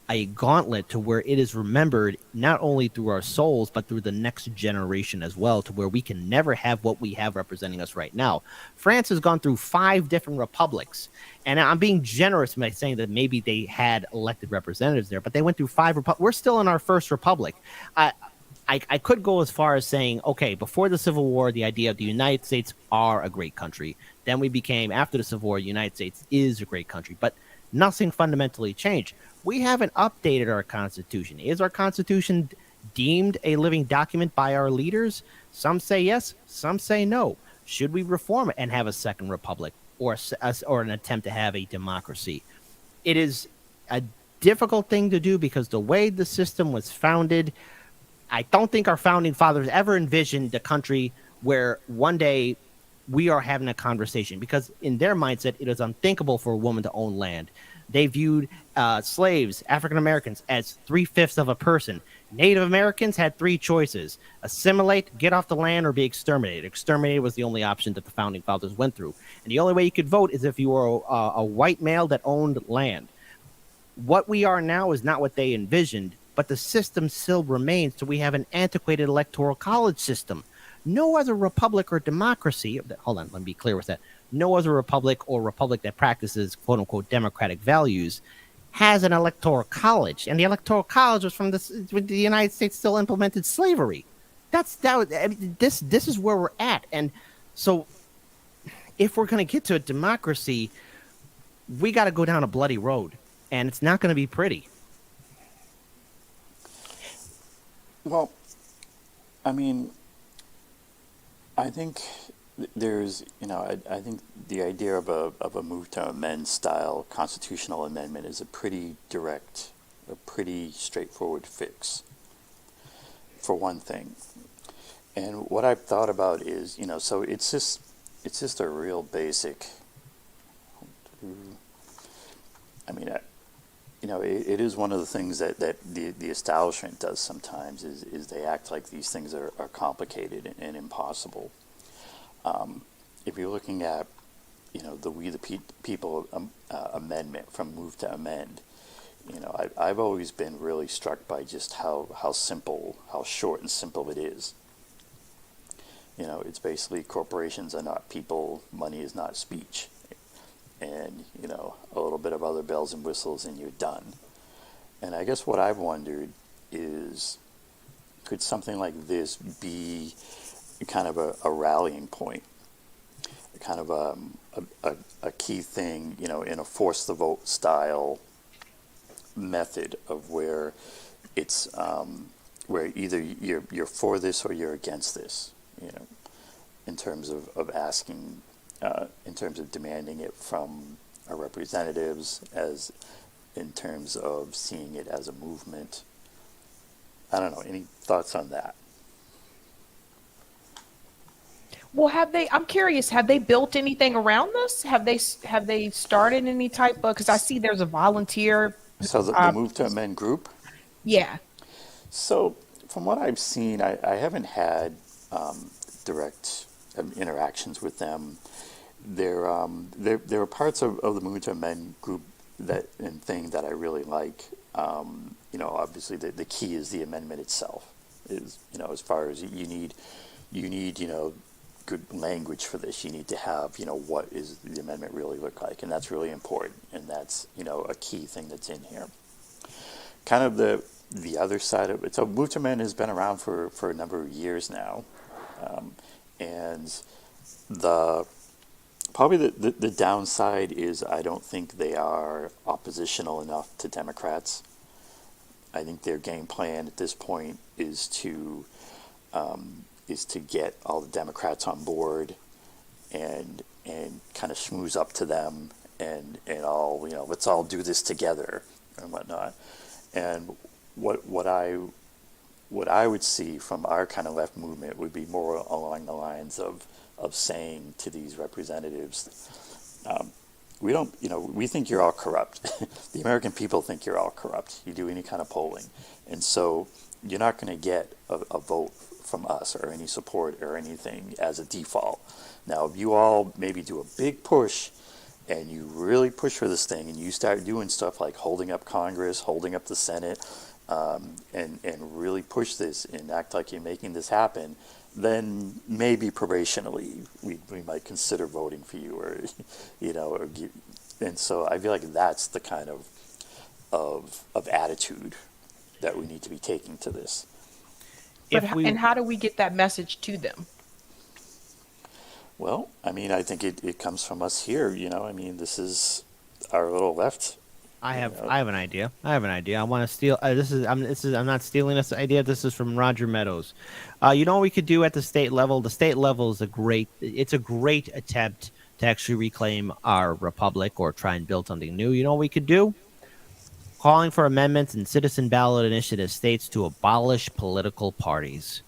S2: a gauntlet to where it is remembered not only through our souls, but through the next generation as well, to where we can never have what we have representing us right now. France has gone through 5 different republics, and I'm being generous by saying that maybe they had elected representatives there, but they went through 5 republics. We're still in our first republic. I could go as far as saying, okay, before the Civil War, the idea of the United States are a great country. Then we became, after the Civil War, the United States is a great country, but nothing fundamentally changed. We haven't updated our Constitution. Is our Constitution deemed a living document by our leaders? Some say yes, some say no. Should we reform it and have a second republic or an attempt to have a democracy? It is a difficult thing to do because the way the system was founded, I don't think our founding fathers ever envisioned a country where one day we are having a conversation, because in their mindset, it is unthinkable for a woman to own land. They viewed slaves, African Americans, as 3/5 of a person. Native Americans had 3 choices: assimilate, get off the land, or be exterminated. Exterminated was the only option that the founding fathers went through. And the only way you could vote is if you were a white male that owned land. What we are now is not what they envisioned, but the system still remains. So we have an antiquated electoral college system. No other republic or democracy, hold on, let me be clear with that. No other republic or republic that practices quote unquote democratic values has an electoral college. And the electoral college was from when the United States still implemented slavery. This is where we're at. And so if we're going to get to a democracy, we got to go down a bloody road, and it's not going to be pretty.
S1: Well, I mean, I think there's, I think the idea of a move to amend style constitutional amendment is a pretty direct, a pretty straightforward fix, for one thing. And what I've thought about is, so it's just a real basic. I mean, it is one of the things that the establishment does sometimes is they act like these things are complicated and impossible. If you're looking at, the We the People amendment from Move to Amend, I've always been really struck by just how simple, how short and simple it is. It's basically corporations are not people, money is not speech. And, a little bit of other bells and whistles and you're done. And I guess what I've wondered is, could something like this be kind of a rallying point, kind of a key thing, in a force the vote style method of where it's where either you're for this or you're against this, in terms of asking, in terms of demanding it from our representatives, as in terms of seeing it as a movement. I don't know. Any thoughts on that?
S3: Well, I'm curious, have they built anything around this? Have they started any type of, because I see there's a volunteer.
S1: So the Move to Amend group.
S3: Yeah.
S1: So from what I've seen, I haven't had direct interactions with them. There are parts of the Move to Amend group and thing that I really like. Obviously the key is the amendment itself. Is as far as you need good language for this. You need to have what is the amendment really look like, and that's really important, and that's a key thing that's in here. Kind of the other side of it. So Move to Amend has been around for a number of years now, and probably the downside is I don't think they are oppositional enough to Democrats. I think their game plan at this point is to get all the Democrats on board and kind of schmooze up to them and all, let's all do this together and whatnot. And what I would see from our kind of left movement would be more along the lines of saying to these representatives, we think you're all corrupt. The American people think you're all corrupt. You do any kind of polling. And so you're not going to get a vote from us or any support or anything as a default. Now, if you all maybe do a big push and you really push for this thing and you start doing stuff like holding up Congress, holding up the Senate, and really push this and act like you're making this happen, then maybe probationally we might consider voting for you, or and so I feel like that's the kind of attitude that we need to be taking to this.
S3: And how do we get that message to them?
S1: Well, I think it comes from us here. This is our little left.
S2: I have an idea. I want to steal. I'm not stealing this idea. This is from Roger Meadows. What we could do at the state level? The state level is a great attempt to actually reclaim our republic or try and build something new. You know what we could do? Calling for amendments in citizen ballot initiative states to abolish political parties.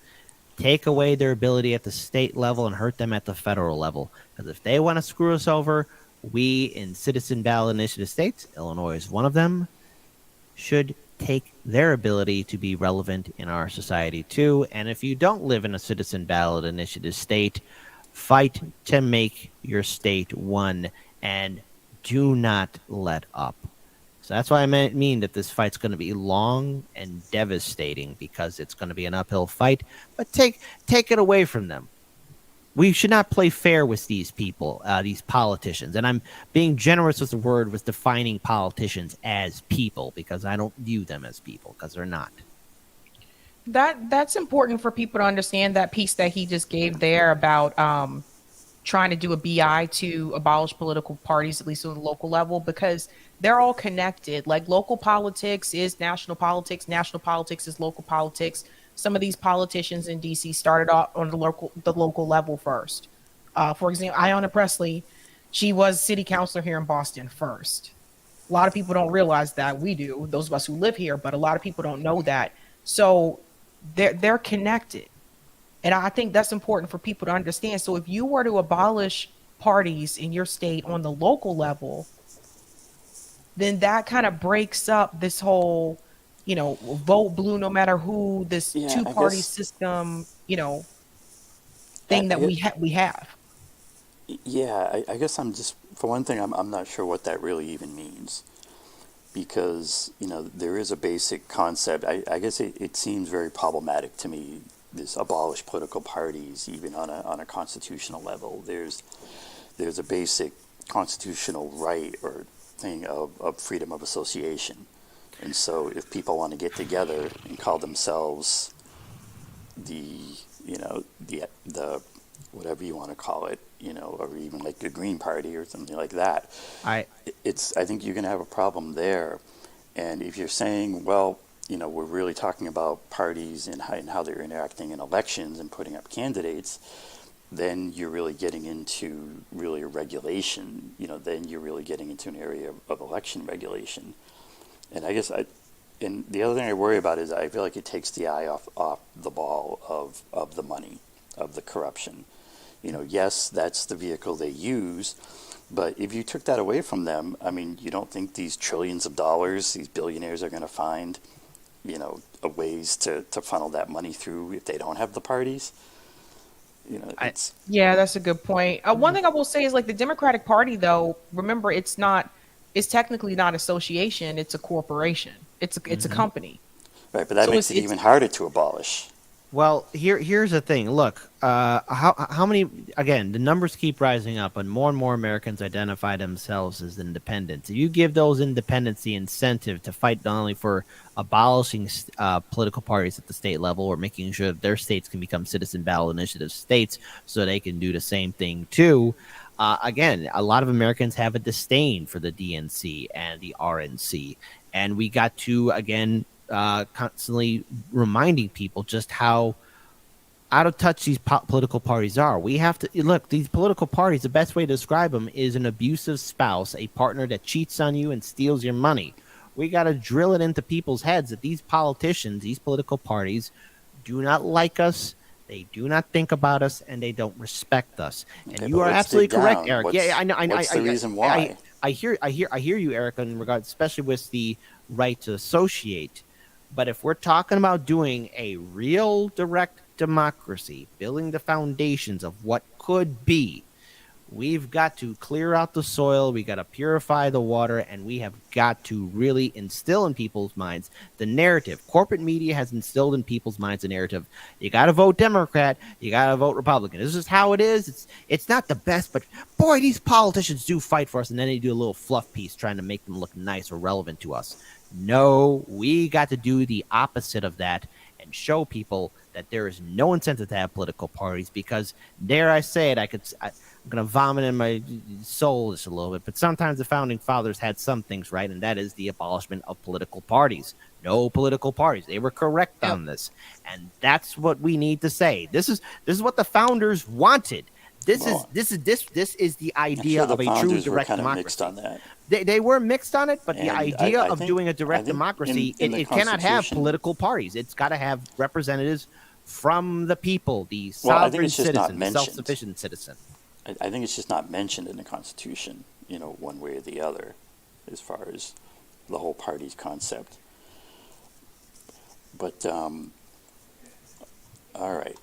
S2: Take away their ability at the state level and hurt them at the federal level. Because if they want to screw us over, we in citizen ballot initiative states, Illinois is one of them, should take their ability to be relevant in our society too. And if you don't live in a citizen ballot initiative state, fight to make your state one and do not let up. So that's why I mean that this fight's going to be long and devastating, because it's going to be an uphill fight. But take it away from them. We should not play fair with these people, these politicians. And I'm being generous with the word, with defining politicians as people, because I don't view them as people, because they're not.
S3: That's important for people to understand, that piece that he just gave there about trying to do a BI to abolish political parties, at least on the local level, because they're all connected. Like, local politics is national politics is local politics. Some of these politicians in DC started off on the local level first. For example, Ayanna Pressley, she was city councilor here in Boston first. A lot of people don't realize that. We do, those of us who live here, but a lot of people don't know that. So they're connected. And I think that's important for people to understand. So if you were to abolish parties in your state on the local level, then that kind of breaks up this whole, vote blue no matter who, this two-party system, thing that we have.
S1: Yeah, I guess I'm just, for one thing, I'm not sure what that really even means, because there is a basic concept. I guess it seems very problematic to me, this abolish political parties, even on a constitutional level. There's a basic constitutional right or thing of freedom of association, and so if people want to get together and call themselves the whatever you want to call it, or even like the Green Party or something like that.
S2: I
S1: I think you're going to have a problem there. And if you're saying, well, we're really talking about parties and how they're interacting in elections and putting up candidates, then you're really getting into really a regulation. Then you're really getting into an area of election regulation. And I guess and the other thing I worry about is I feel like it takes the eye off the ball of the money, of the corruption. Yes, that's the vehicle they use, but if you took that away from them, I mean, you don't think these trillions of dollars, these billionaires are going to find, ways to funnel that money through if they don't have the parties? It's
S3: Yeah, that's a good point. One thing I will say is like the Democratic Party, though. Remember, it's technically not association; it's a corporation. It's a company.
S1: right, but that
S3: So
S1: makes it even harder to abolish.
S2: Well, here's the thing. Look, how many? Again, the numbers keep rising up, and more Americans identify themselves as independents. If you give those independents the incentive to fight not only for abolishing political parties at the state level, or making sure that their states can become citizen ballot initiative states, so they can do the same thing too. Again, a lot of Americans have a disdain for the DNC and the RNC, and we got to again. Constantly reminding people just how out of touch these political parties are. We have to look, these political parties, the best way to describe them is an abusive spouse, a partner that cheats on you and steals your money. We got to drill it into people's heads that these politicians, these political parties, do not like us. They do not think about us, and they don't respect us. And
S1: Okay,
S2: you
S1: but
S2: are
S1: let's
S2: absolutely
S1: dig
S2: correct,
S1: down.
S2: Eric. Yeah, I know.
S1: What's the reason why?
S2: I hear you, Eric, in regards, especially with the right to associate. But if we're talking about doing a real direct democracy, building the foundations of what could be, we've got to clear out the soil, we got to purify the water, and we have got to really instill in people's minds the narrative. Corporate media has instilled in people's minds the narrative. You got to vote Democrat, you got to vote Republican. This is how it is. It's not the best, but boy, these politicians do fight for us, and then they do a little fluff piece trying to make them look nice or relevant to us. No, we got to do the opposite of that and show people that there is no incentive to have political parties because, dare I say it, I'm going to vomit in my soul just a little bit, but sometimes the founding fathers had some things right, and that is the abolishment of political parties. No political parties. They were correct on this, and that's what we need to say. This is what the founders wanted. This is the idea of a true direct democracy.
S1: Mixed on that.
S2: They were mixed on it, but the
S1: And
S2: idea
S1: I
S2: of
S1: think-
S2: doing a
S1: I
S2: direct
S1: think
S2: democracy,
S1: in the
S2: it cannot have
S1: Constitution-
S2: political parties. It's got to have representatives from the people, the
S1: Well, I think
S2: sovereign
S1: it's just not
S2: citizen,
S1: mentioned.
S2: self-sufficient citizen.
S1: I think it's just not mentioned in the Constitution, one way or the other, as far as the whole party's concept. But, all right.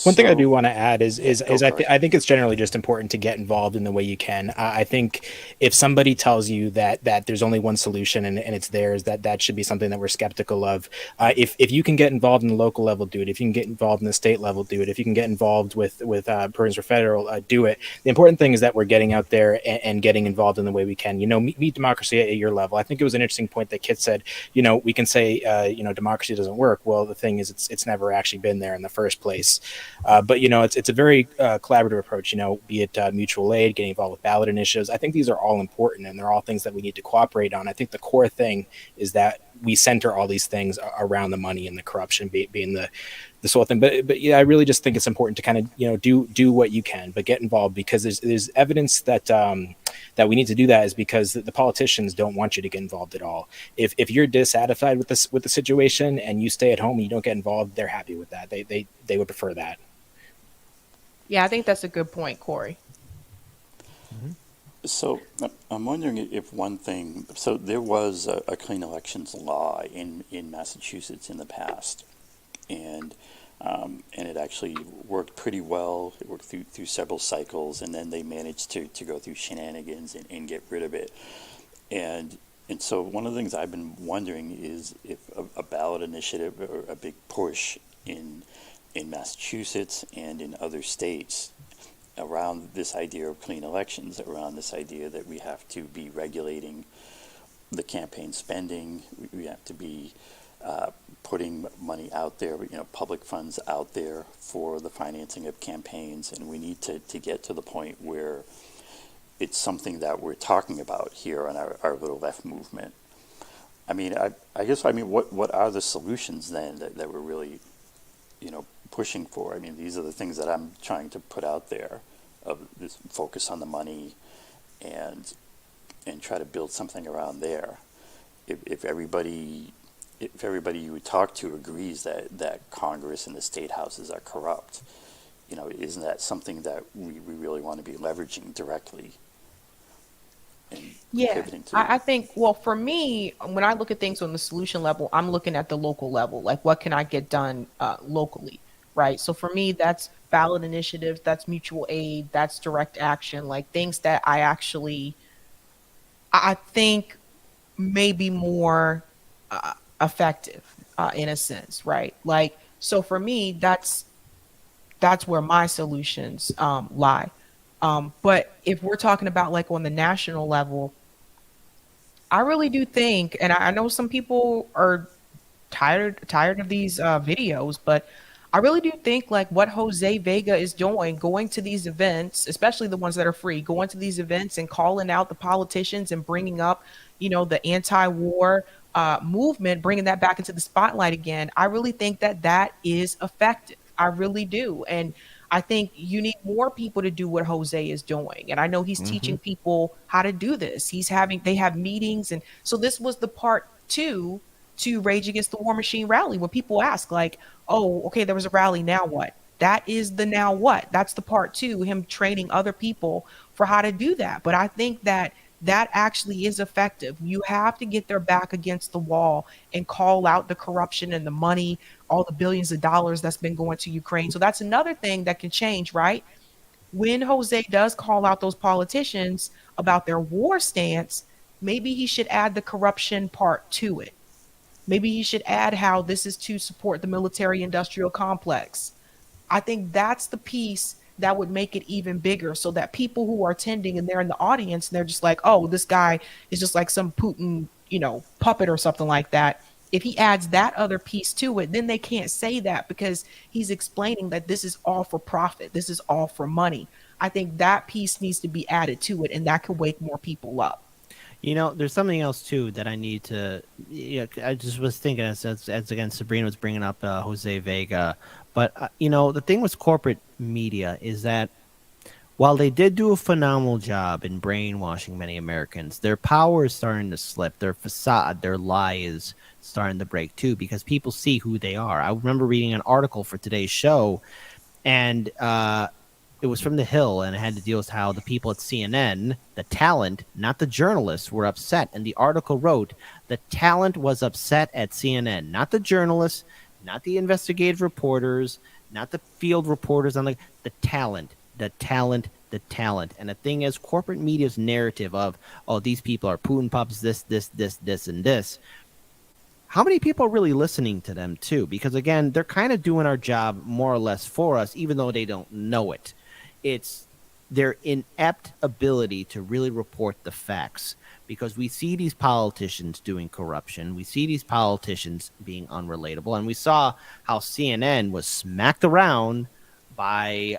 S4: One thing I
S1: So-
S4: do want to add is
S1: Go for it.
S4: I think it's generally just important to get involved in the way you can. I think if somebody tells you that there's only one solution and it's theirs, that should be something that we're skeptical of. If you can get involved in the local level, do it. If you can get involved in the state level, do it. If you can get involved with programs for federal, do it. The important thing is that we're getting out there and getting involved in the way we can. Meet democracy at your level. I think it was an interesting point that Kit said. We can say democracy doesn't work. Well, the thing is, it's never actually been there in the first place. But it's a very collaborative approach. Be it mutual aid, getting involved with ballot initiatives. I think these are all important, and they're all things that we need to cooperate on. I think the core thing is that we center all these things around the money and the corruption being the sole thing. But yeah, I really just think it's important to kind of do what you can, but get involved, because there's evidence that that we need to do that is because the politicians don't want you to get involved at all. If you're dissatisfied with the situation and you stay at home and you don't get involved, they're happy with that. They would prefer that.
S3: Yeah, I think that's a good point, Cory.
S1: So I'm wondering if one thing. So there was a clean elections law in Massachusetts in the past, and it actually worked pretty well. It worked through several cycles, and then they managed to go through shenanigans and get rid of it. And so one of the things I've been wondering is if a ballot initiative or a big push in Massachusetts and in other states around this idea of clean elections, around this idea that we have to be regulating the campaign spending, we have to be putting money out there, public funds out there for the financing of campaigns, and we need to get to the point where it's something that we're talking about here on our little left movement. I mean, I guess, what are the solutions then that we're really, pushing for? I mean, these are the things that I'm trying to put out there, of this focus on the money and try to build something around there. If everybody you would talk to agrees that Congress and the state houses are corrupt, isn't that something that we really want to be leveraging directly and
S3: Yeah,
S1: pivoting to?
S3: I think, well, for me, when I look at things on the solution level, I'm looking at the local level. Like, what can I get done locally, right? So for me, that's ballot initiatives, that's mutual aid, that's direct action, like things that I think may be more effective in a sense, right? Like, so for me, that's where my solutions lie. But if we're talking about like on the national level, I really do think, and I know some people are tired of these videos, but I really do think like what Jose Vega is doing, going to these events, especially the ones that are free, going to these events and calling out the politicians and bringing up, the anti-war movement, bringing that back into the spotlight again. I really think that that is effective. I really do, and I think you need more people to do what Jose is doing. And I know he's teaching people how to do this. They have meetings. And so this was the part two to Rage Against the War Machine rally. When people ask like, oh, okay, there was a rally. Now what? That is the now what? That's the part two, him training other people for how to do that. But I think that that actually is effective. You have to get their back against the wall and call out the corruption and the money, all the billions of dollars that's been going to Ukraine. So that's another thing that can change, right? When Jose does call out those politicians about their war stance, maybe he should add the corruption part to it. Maybe he should add how this is to support the military industrial complex. I think that's the piece that would make it even bigger, so that people who are attending and they're in the audience and they're just like, oh, this guy is just like some Putin, puppet or something like that. If he adds that other piece to it, then they can't say that because he's explaining that this is all for profit. This is all for money. I think that piece needs to be added to it, and that could wake more people up.
S2: There's something else too that I need to. I just was thinking as again Sabrina was bringing up Jose Vega, but the thing with corporate media is that while they did do a phenomenal job in brainwashing many Americans, their power is starting to slip. Their facade, their lie is starting to break too, because people see who they are. I remember reading an article for today's show, and it was from The Hill, and it had to deal with how the people at CNN, the talent, not the journalists, were upset. And the article wrote, the talent was upset at CNN, not the journalists, not the investigative reporters, not the field reporters on the talent, the talent, the talent. And the thing is, corporate media's narrative of, oh, these people are Putin pups, this, and this. How many people are really listening to them too? Because again, they're kind of doing our job more or less for us, even though they don't know it. It's their inept ability to really report the facts, because we see these politicians doing corruption. We see these politicians being unrelatable. And we saw how CNN was smacked around by,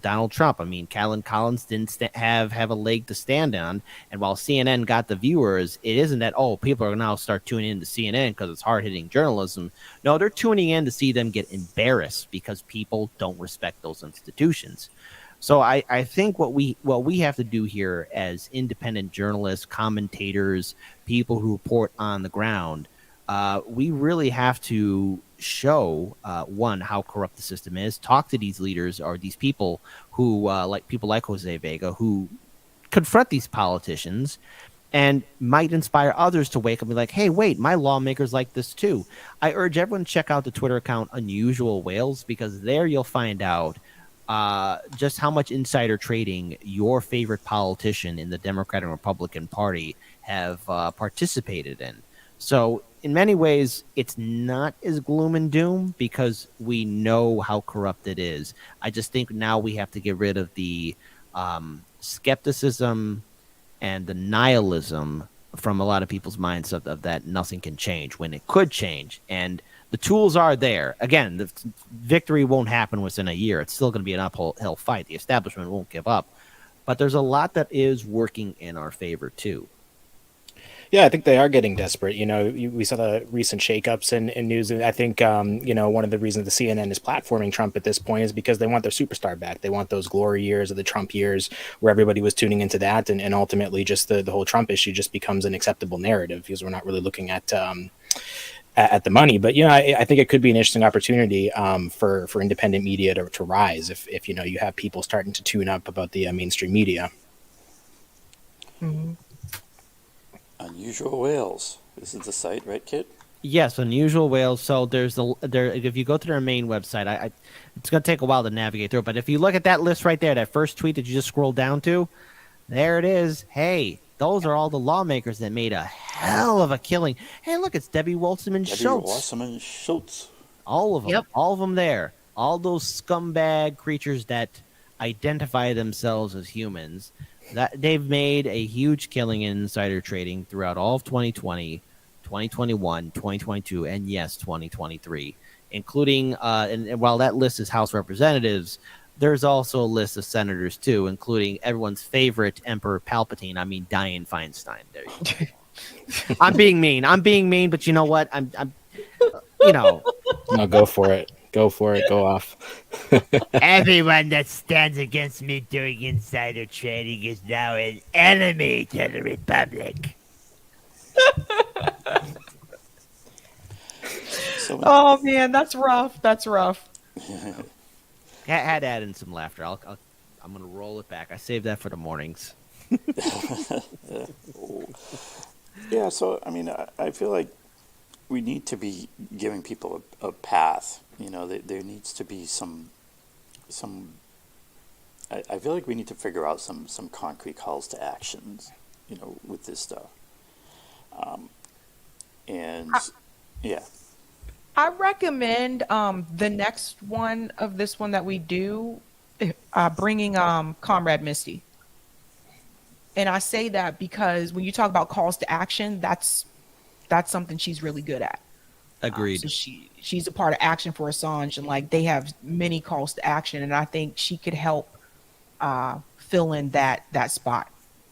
S2: Donald Trump. I mean, Callan Collins didn't have a leg to stand on. And while CNN got the viewers, it isn't that, oh, people are now start tuning in to CNN because it's hard-hitting journalism. No, they're tuning in to see them get embarrassed because people don't respect those institutions. So I think what we have to do here as independent journalists, commentators, people who report on the ground, we really have to show one, how corrupt the system is, talk to these leaders or these people who like Jose Vega, who confront these politicians and might inspire others to wake up and be like, hey, wait, my lawmakers like this too. I urge everyone to check out the Twitter account Unusual Whales, because there you'll find out just how much insider trading your favorite politician in the Democratic and Republican Party have participated in. So in many ways, it's not as gloom and doom because we know how corrupt it is. I just think now we have to get rid of the skepticism and the nihilism from a lot of people's minds of that nothing can change when it could change. And the tools are there. Again, the victory won't happen within a year. It's still going to be an uphill fight. The establishment won't give up. But there's a lot that is working in our favor, too.
S4: Yeah, I think they are getting desperate. We saw the recent shakeups in news. And I think, one of the reasons the CNN is platforming Trump at this point is because they want their superstar back. They want those glory years of the Trump years where everybody was tuning into that. And ultimately, just the whole Trump issue just becomes an acceptable narrative because we're not really looking at the money. But, I think it could be an interesting opportunity for independent media to rise if you have people starting to tune up about the mainstream media.
S3: Mhm.
S1: Unusual Whales. This is the site, right, Kit?
S2: Yes, Unusual Whales. So there's there. If you go to their main website, it's going to take a while to navigate through. But if you look at that list right there, that first tweet that you just scrolled down to, there it is. Hey, those are all the lawmakers that made a hell of a killing. Hey, look, it's Debbie Wasserman
S1: Schultz.
S2: All of them.
S3: Yep.
S2: All of them there. All those scumbag creatures that identify themselves as humans. That they've made a huge killing in insider trading throughout all of 2020, 2021, 2022, and yes, 2023, including and while that list is House Representatives, there's also a list of senators too, including everyone's favorite Emperor Palpatine. I mean, Dianne Feinstein. There you go. I'm being mean, but you know what? I'm
S4: No, go for it. Go off.
S2: Everyone that stands against me doing insider trading is now an enemy to the Republic.
S3: Oh man, that's rough. That's rough.
S2: Had to add in some laughter. I'm gonna roll it back. I saved that for the mornings.
S1: Yeah, so I mean, I feel like we need to be giving people a path. There needs to be some. I feel like we need to figure out some concrete calls to actions. With this stuff. Yeah.
S3: I recommend the next one of this one that we do, bringing Comrade Misty. And I say that because when you talk about calls to action, that's something she's really good at.
S2: Agreed.
S3: So she's a part of Action for Assange, and like they have many calls to action, and I think she could help fill in that spot.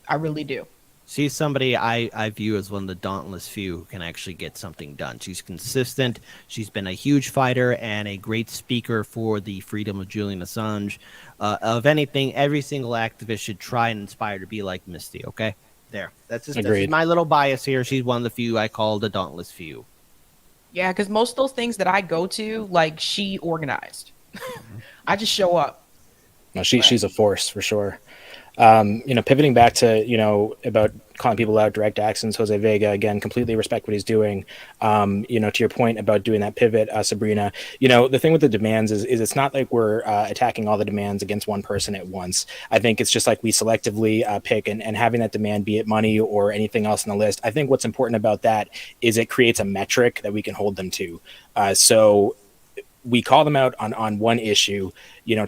S3: I really do.
S2: She's somebody I view as one of the dauntless few who can actually get something done. She's consistent. She's been a huge fighter and a great speaker for the freedom of Julian Assange. Of anything, every single activist should try and inspire to be like Misty. Okay, there. That's just my little bias here. She's one of the few I call the dauntless few.
S3: Yeah, because most of those things that I go to, like she organized. I just show up.
S4: No, she's a force for sure. Pivoting back to, about calling people out, direct actions, Jose Vega, again, completely respect what he's doing. To your point about doing that pivot, Sabrina, the thing with the demands is it's not like we're attacking all the demands against one person at once. I think it's just like we selectively pick and having that demand, be it money or anything else on the list. I think what's important about that is it creates a metric that we can hold them to. So we call them out on one issue,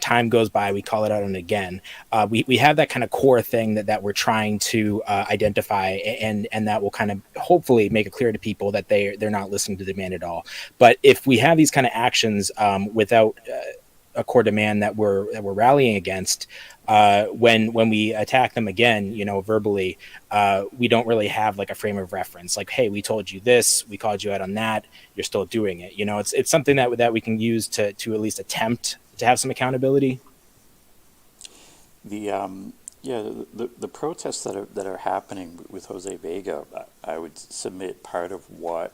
S4: time goes by, we call it out on again. We have that kind of core thing that we're trying to identify, and that will kind of hopefully make it clear to people that they're not listening to demand at all. But if we have these kind of actions without a core demand that we're rallying against, when we attack them again, verbally, we don't really have like a frame of reference. Like, hey, we told you this, we called you out on that, you're still doing it. It's something that we can use to at least attempt to have some accountability.
S1: The protests that are happening with Jose Vega, I would submit part of why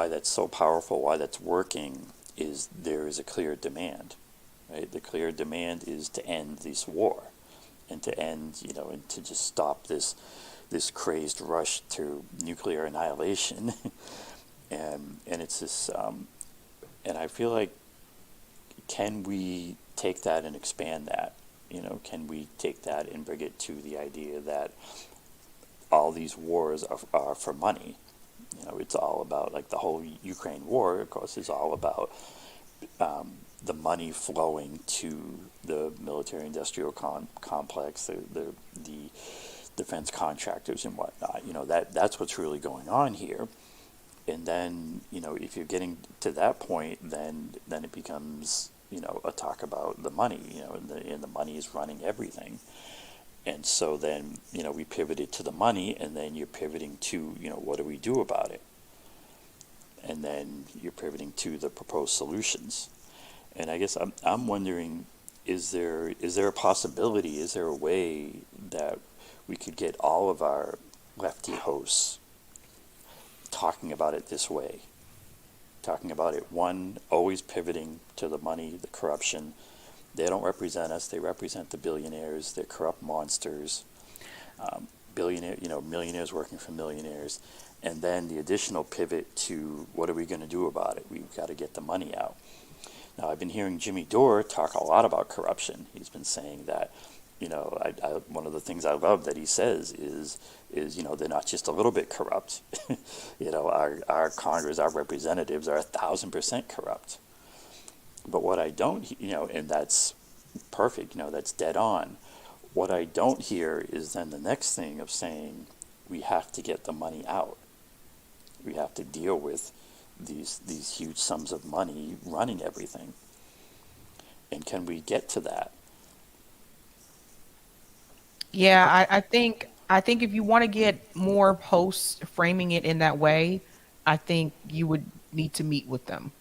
S1: that's so powerful, why that's working, is there is a clear demand. Right? The clear demand is to end this war, and to end, and to just stop this crazed rush to nuclear annihilation, and it's this, and I feel like, can we take that and expand that? Can we take that and bring it to the idea that all these wars are for money? It's all about, like, the whole Ukraine war, of course, is all about the money flowing to the military-industrial complex, the defense contractors and whatnot. That's what's really going on here. And then, if you're getting to that point, then it becomes, a talk about the money, and the money is running everything. And so then, we pivoted to the money, and then you're pivoting to, what do we do about it? And then you're pivoting to the proposed solutions. And I guess I'm wondering, is there a possibility, is there a way that we could get all of our lefty hosts talking about it this way? Talking about it, one, always pivoting to the money, the corruption. They don't represent us, they represent the billionaires, they're corrupt monsters. Millionaires working for millionaires. And then the additional pivot to what are we going to do about it? We've got to get the money out. Now, I've been hearing Jimmy Dore talk a lot about corruption. He's been saying that, one of the things I love that he says is they're not just a little bit corrupt. Our Congress, our representatives are 1,000% corrupt. But what I don't, and that's perfect, that's dead on. What I don't hear is then the next thing of saying we have to get the money out. We have to deal with these huge sums of money running everything. And can we get to that?
S3: Yeah, I think if you want to get more hosts framing it in that way, I think you would need to meet with them.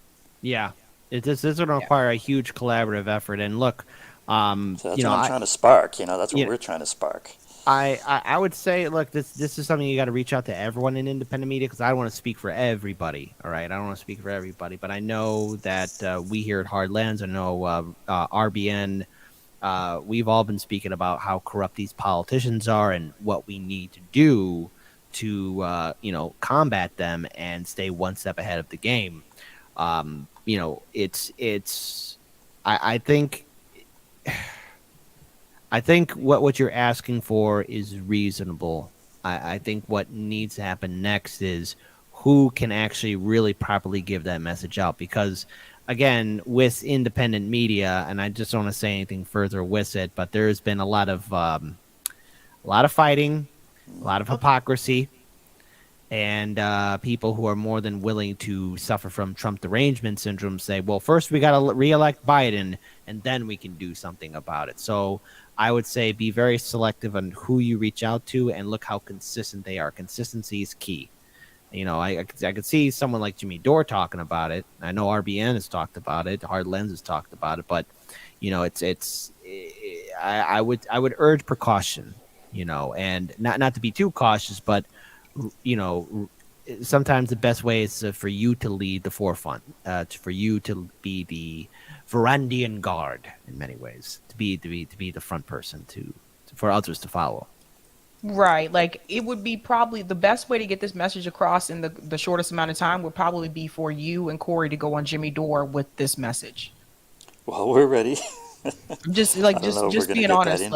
S2: Yeah, this is going to require a huge collaborative effort. And look,
S1: So that's what I'm trying to spark. That's what we're trying to spark.
S2: I would say, look, this is something you got to reach out to everyone in independent media, because I don't want to speak for everybody. All right, I don't want to speak for everybody, but I know that we here at Hard Lens, I know RBN. We've all been speaking about how corrupt these politicians are and what we need to do to, combat them and stay one step ahead of the game. I think what you're asking for is reasonable. I think what needs to happen next is who can actually really properly give that message out, because again, with independent media, and I just don't want to say anything further with it, but there's been a lot of fighting, a lot of hypocrisy, and people who are more than willing to suffer from Trump derangement syndrome say, well, first we got to reelect Biden, and then we can do something about it. So I would say be very selective on who you reach out to and look how consistent they are. Consistency is key. I could see someone like Jimmy Dore talking about it. I know RBN has talked about it. Hard Lens has talked about it. But, I would urge precaution, and not to be too cautious, but, sometimes the best way is for you to lead the forefront, for you to be the Varangian guard in many ways, to be the front person for others to follow.
S3: Right. Like, it would be probably the best way to get this message across in the shortest amount of time would probably be for you and Cory to go on Jimmy Dore with this message.
S1: Well, we're ready.
S3: Just being honest,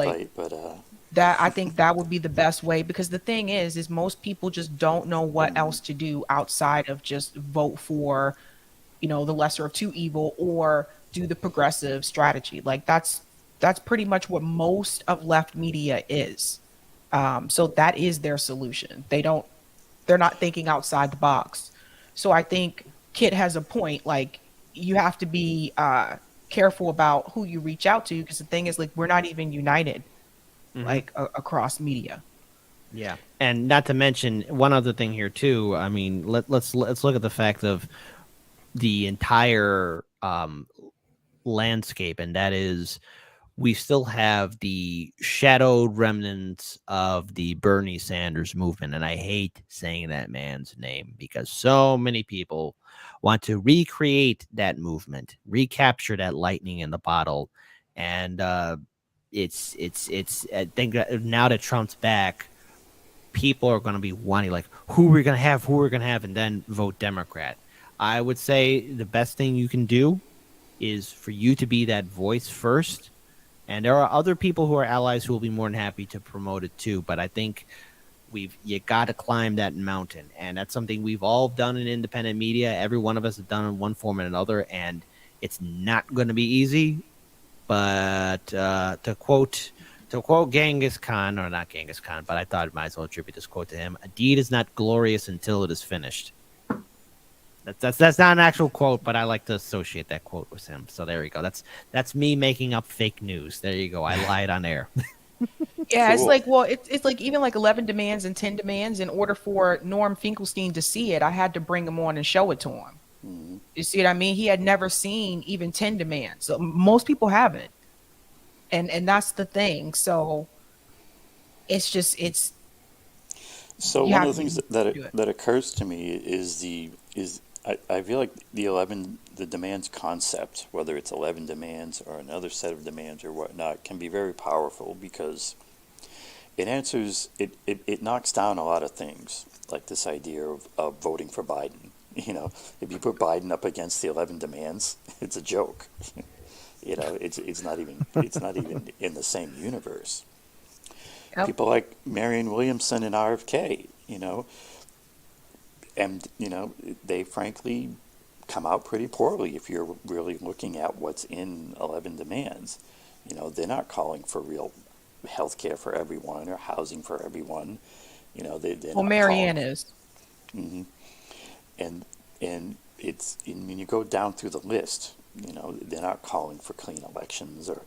S3: that I think that would be the best way, because the thing is most people just don't know what else to do outside of just vote for, the lesser of two evil or do the progressive strategy. Like, that's pretty much what most of left media is. So that is their solution. They're not thinking outside the box. So I think Kit has a point. Like, you have to be careful about who you reach out to, because the thing is, like, we're not even united, across media.
S2: Yeah, and not to mention one other thing here too. I mean, let's look at the fact of the entire landscape, and that is, we still have the shadowed remnants of the Bernie Sanders movement. And I hate saying that man's name, because so many people want to recreate that movement, recapture that lightning in the bottle. And it's I think that now that Trump's back, people are going to be wanting, like, who we're going to have, and then vote Democrat. I would say the best thing you can do is for you to be that voice first. And there are other people who are allies who will be more than happy to promote it too. But I think you got to climb that mountain. And that's something we've all done in independent media. Every one of us has done in one form or another. And it's not going to be easy. But to quote To quote Genghis Khan, or not Genghis Khan, but I thought I might as well attribute this quote to him: "A deed is not glorious until it is finished." That's not an actual quote, but I like to associate that quote with him. So there you go. That's me making up fake news. There you go. I lied on air.
S3: Yeah, it's
S1: Cool.
S3: like, well, it's like even like 11 demands and 10 demands. In order for Norm Finkelstein to see it, I had to bring him on and show it to him.
S1: Mhm.
S3: You see what I mean? He had never seen even 10 demands. So most people haven't. And that's the thing. So it's
S1: So
S3: you
S1: one
S3: have
S1: of the
S3: to
S1: things
S3: do it.
S1: that occurs to me is I feel like the demands concept, whether it's 11 demands or another set of demands or whatnot, can be very powerful because it knocks down a lot of things, like this idea of voting for Biden. If you put Biden up against the 11 demands, it's a joke. It's not even in the same universe.
S3: Yep.
S1: People like Marianne Williamson and RFK, and they frankly come out pretty poorly if you're really looking at what's in 11 demands. They're not calling for real health care for everyone or housing for everyone. They're
S3: Well,
S1: not
S3: Marianne
S1: calling.
S3: is.
S1: Hmm. And when you go down through the list, they're not calling for clean elections or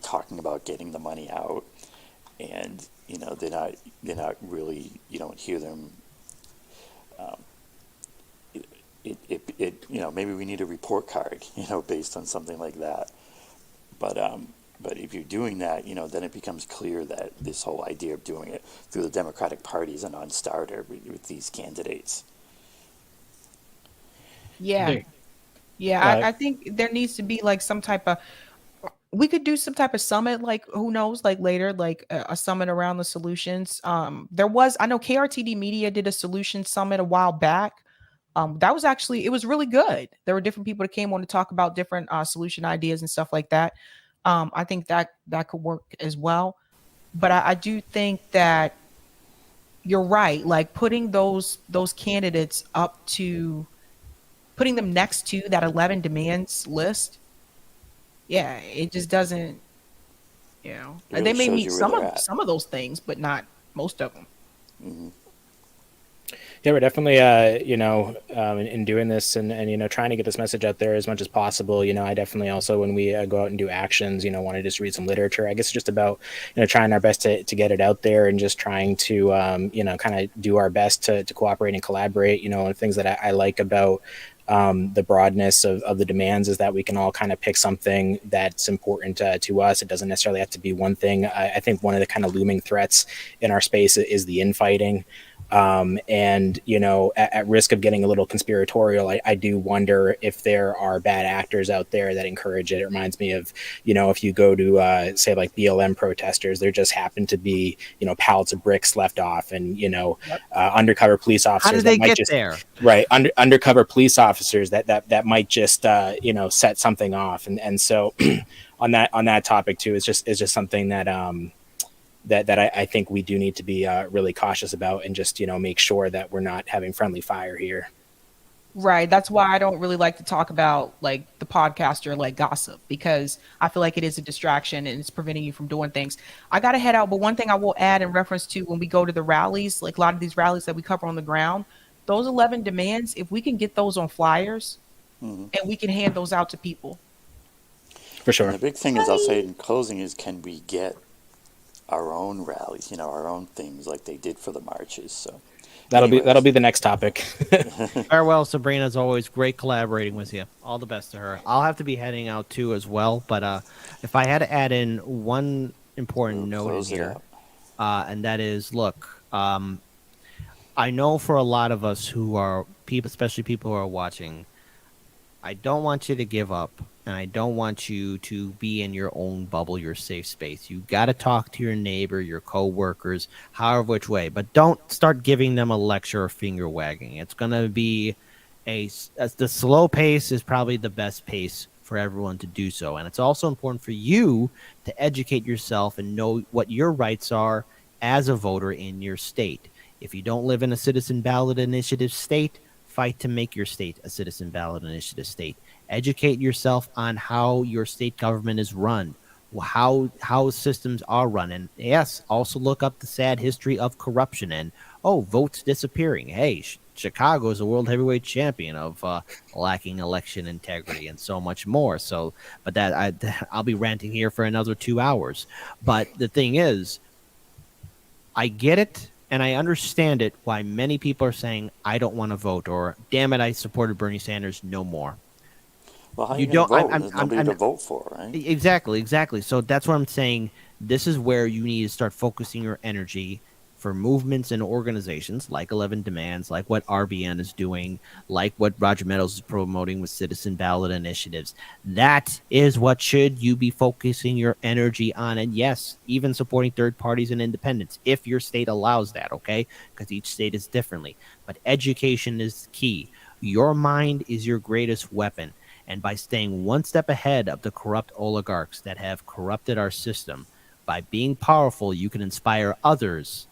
S1: talking about getting the money out, and they're not really, you don't hear them. Um, maybe we need a report card, based on something like that. But if you're doing that, then it becomes clear that this whole idea of doing it through the Democratic Party is a non-starter with these candidates.
S3: Yeah.
S4: There-
S3: Yeah,
S4: uh,
S3: I think there needs to be like some type of we could do some type of summit, like who knows, like later, like a summit around the solutions. There was, I know KRTD Media did a solution summit a while back. That was actually, it was really good. There were different people that came on to talk about different solution ideas and stuff like that. I think that could work as well. But I do think that you're right. Like putting those candidates up to putting them next to that 11 demands list, yeah, it just doesn't,
S1: It
S3: they
S1: really
S3: may
S1: shows
S3: meet
S1: you where they're at.
S3: some of those things, but not most of them.
S1: Hmm.
S4: Yeah, we're definitely, in doing this and trying to get this message out there as much as possible. I definitely also, when we go out and do actions, want to just read some literature. I guess it's just about, trying our best to get it out there and just trying to, kind of do our best to cooperate and collaborate. And things that I like about the broadness of the demands is that we can all kind of pick something that's important to us. It doesn't necessarily have to be one thing. I think one of the kind of looming threats in our space is the infighting. And at risk of getting a little conspiratorial, I do wonder if there are bad actors out there that encourage it. It reminds me of, if you go to say like BLM protesters, there just happen to be pallets of bricks left off, and
S3: Yep.
S4: undercover police
S2: How
S4: officers
S2: did they
S4: that might
S2: get
S4: just
S2: there?
S4: right undercover police officers that might just set something off, and so on that topic too, it's just something that that I think we do need to be really cautious about, and just make sure that we're not having friendly fire here.
S3: Right. That's why I don't really like to talk about like the podcast or like gossip, because I feel like it is a distraction and it's preventing you from doing things. I got to head out, but one thing I will add in reference to when we go to the rallies, like a lot of these rallies that we cover on the ground, those 11 demands, if we can get those on flyers
S1: Hmm.
S3: and we can hand those out to people.
S4: For
S1: And
S4: sure.
S1: the big thing is, I'll say it in closing, is can we get our own rallies, our own things like they did for the marches. So
S4: That'll
S1: anyways,
S4: be the next topic.
S2: Farewell, Sabrina. As always, great collaborating with you. All the best to her. I'll have to be heading out too as well. But if I had to add in one important
S1: we'll
S2: note in
S1: close it
S2: here,
S1: out.
S2: and that is, look, I know for a lot of us who are people, especially people who are watching, I don't want you to give up, and I don't want you to be in your own bubble, your safe space. You got to talk to your neighbor, your coworkers, however which way, but don't start giving them a lecture or finger wagging. It's going to be the slow pace is probably the best pace for everyone to do so. And it's also important for you to educate yourself and know what your rights are as a voter in your state. If you don't live in a citizen ballot initiative state, fight to make your state a citizen ballot initiative state. Educate yourself on how your state government is run. how systems are run. And yes, also look up the sad history of corruption and votes disappearing. Hey, Chicago is a world heavyweight champion of lacking election integrity and so much more. So, but I'll be ranting here for another 2 hours. But the thing is, I get it and I understand it why many people are saying I don't want to vote, or damn it, I supported Bernie Sanders, no more.
S1: Well, how are
S2: You
S1: you going to
S2: don't.
S1: vote when there's nobody to vote for, right?
S2: Exactly. So that's what I'm saying. This is where you need to start focusing your energy for movements and organizations like 11 Demands, like what RBN is doing, like what Roger Meadows is promoting with citizen ballot initiatives. That is what should you be focusing your energy on. And yes, even supporting third parties and independents, if your state allows that, okay? Because each state is differently. But education is key. Your mind is your greatest weapon. And by staying one step ahead of the corrupt oligarchs that have corrupted our system, by being powerful, you can inspire others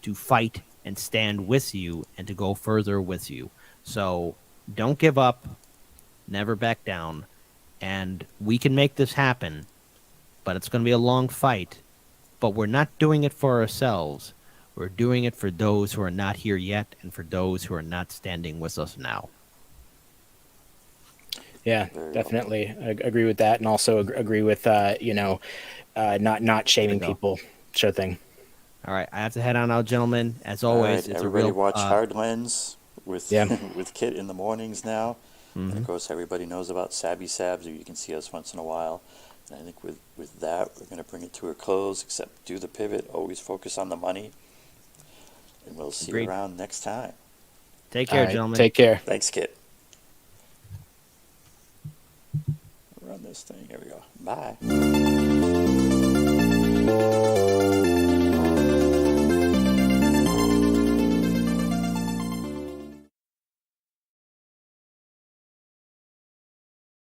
S2: to fight and stand with you and to go further with you. So don't give up, never back down, and we can make this happen, but it's going to be a long fight. But we're not doing it for ourselves. We're doing it for those who are not here yet and for those who are not standing with us now.
S4: Yeah, definitely agree with that, and also agree with not shaming people. Sure thing.
S2: All right, I have to head on out, gentlemen. As always,
S1: All right,
S2: it's
S1: everybody
S2: a real
S1: watch Hard Lens with
S4: Yeah.
S1: with Kit in the mornings now. And of course, everybody knows about Sabby Sabs, or you can see us once in a while. And I think with that, we're going to bring it to a close, except do the pivot, always focus on the money. And we'll see you around next time.
S2: Take care, gentlemen.
S4: Take care.
S1: Thanks, Kit. Run this thing. Here we go. Bye.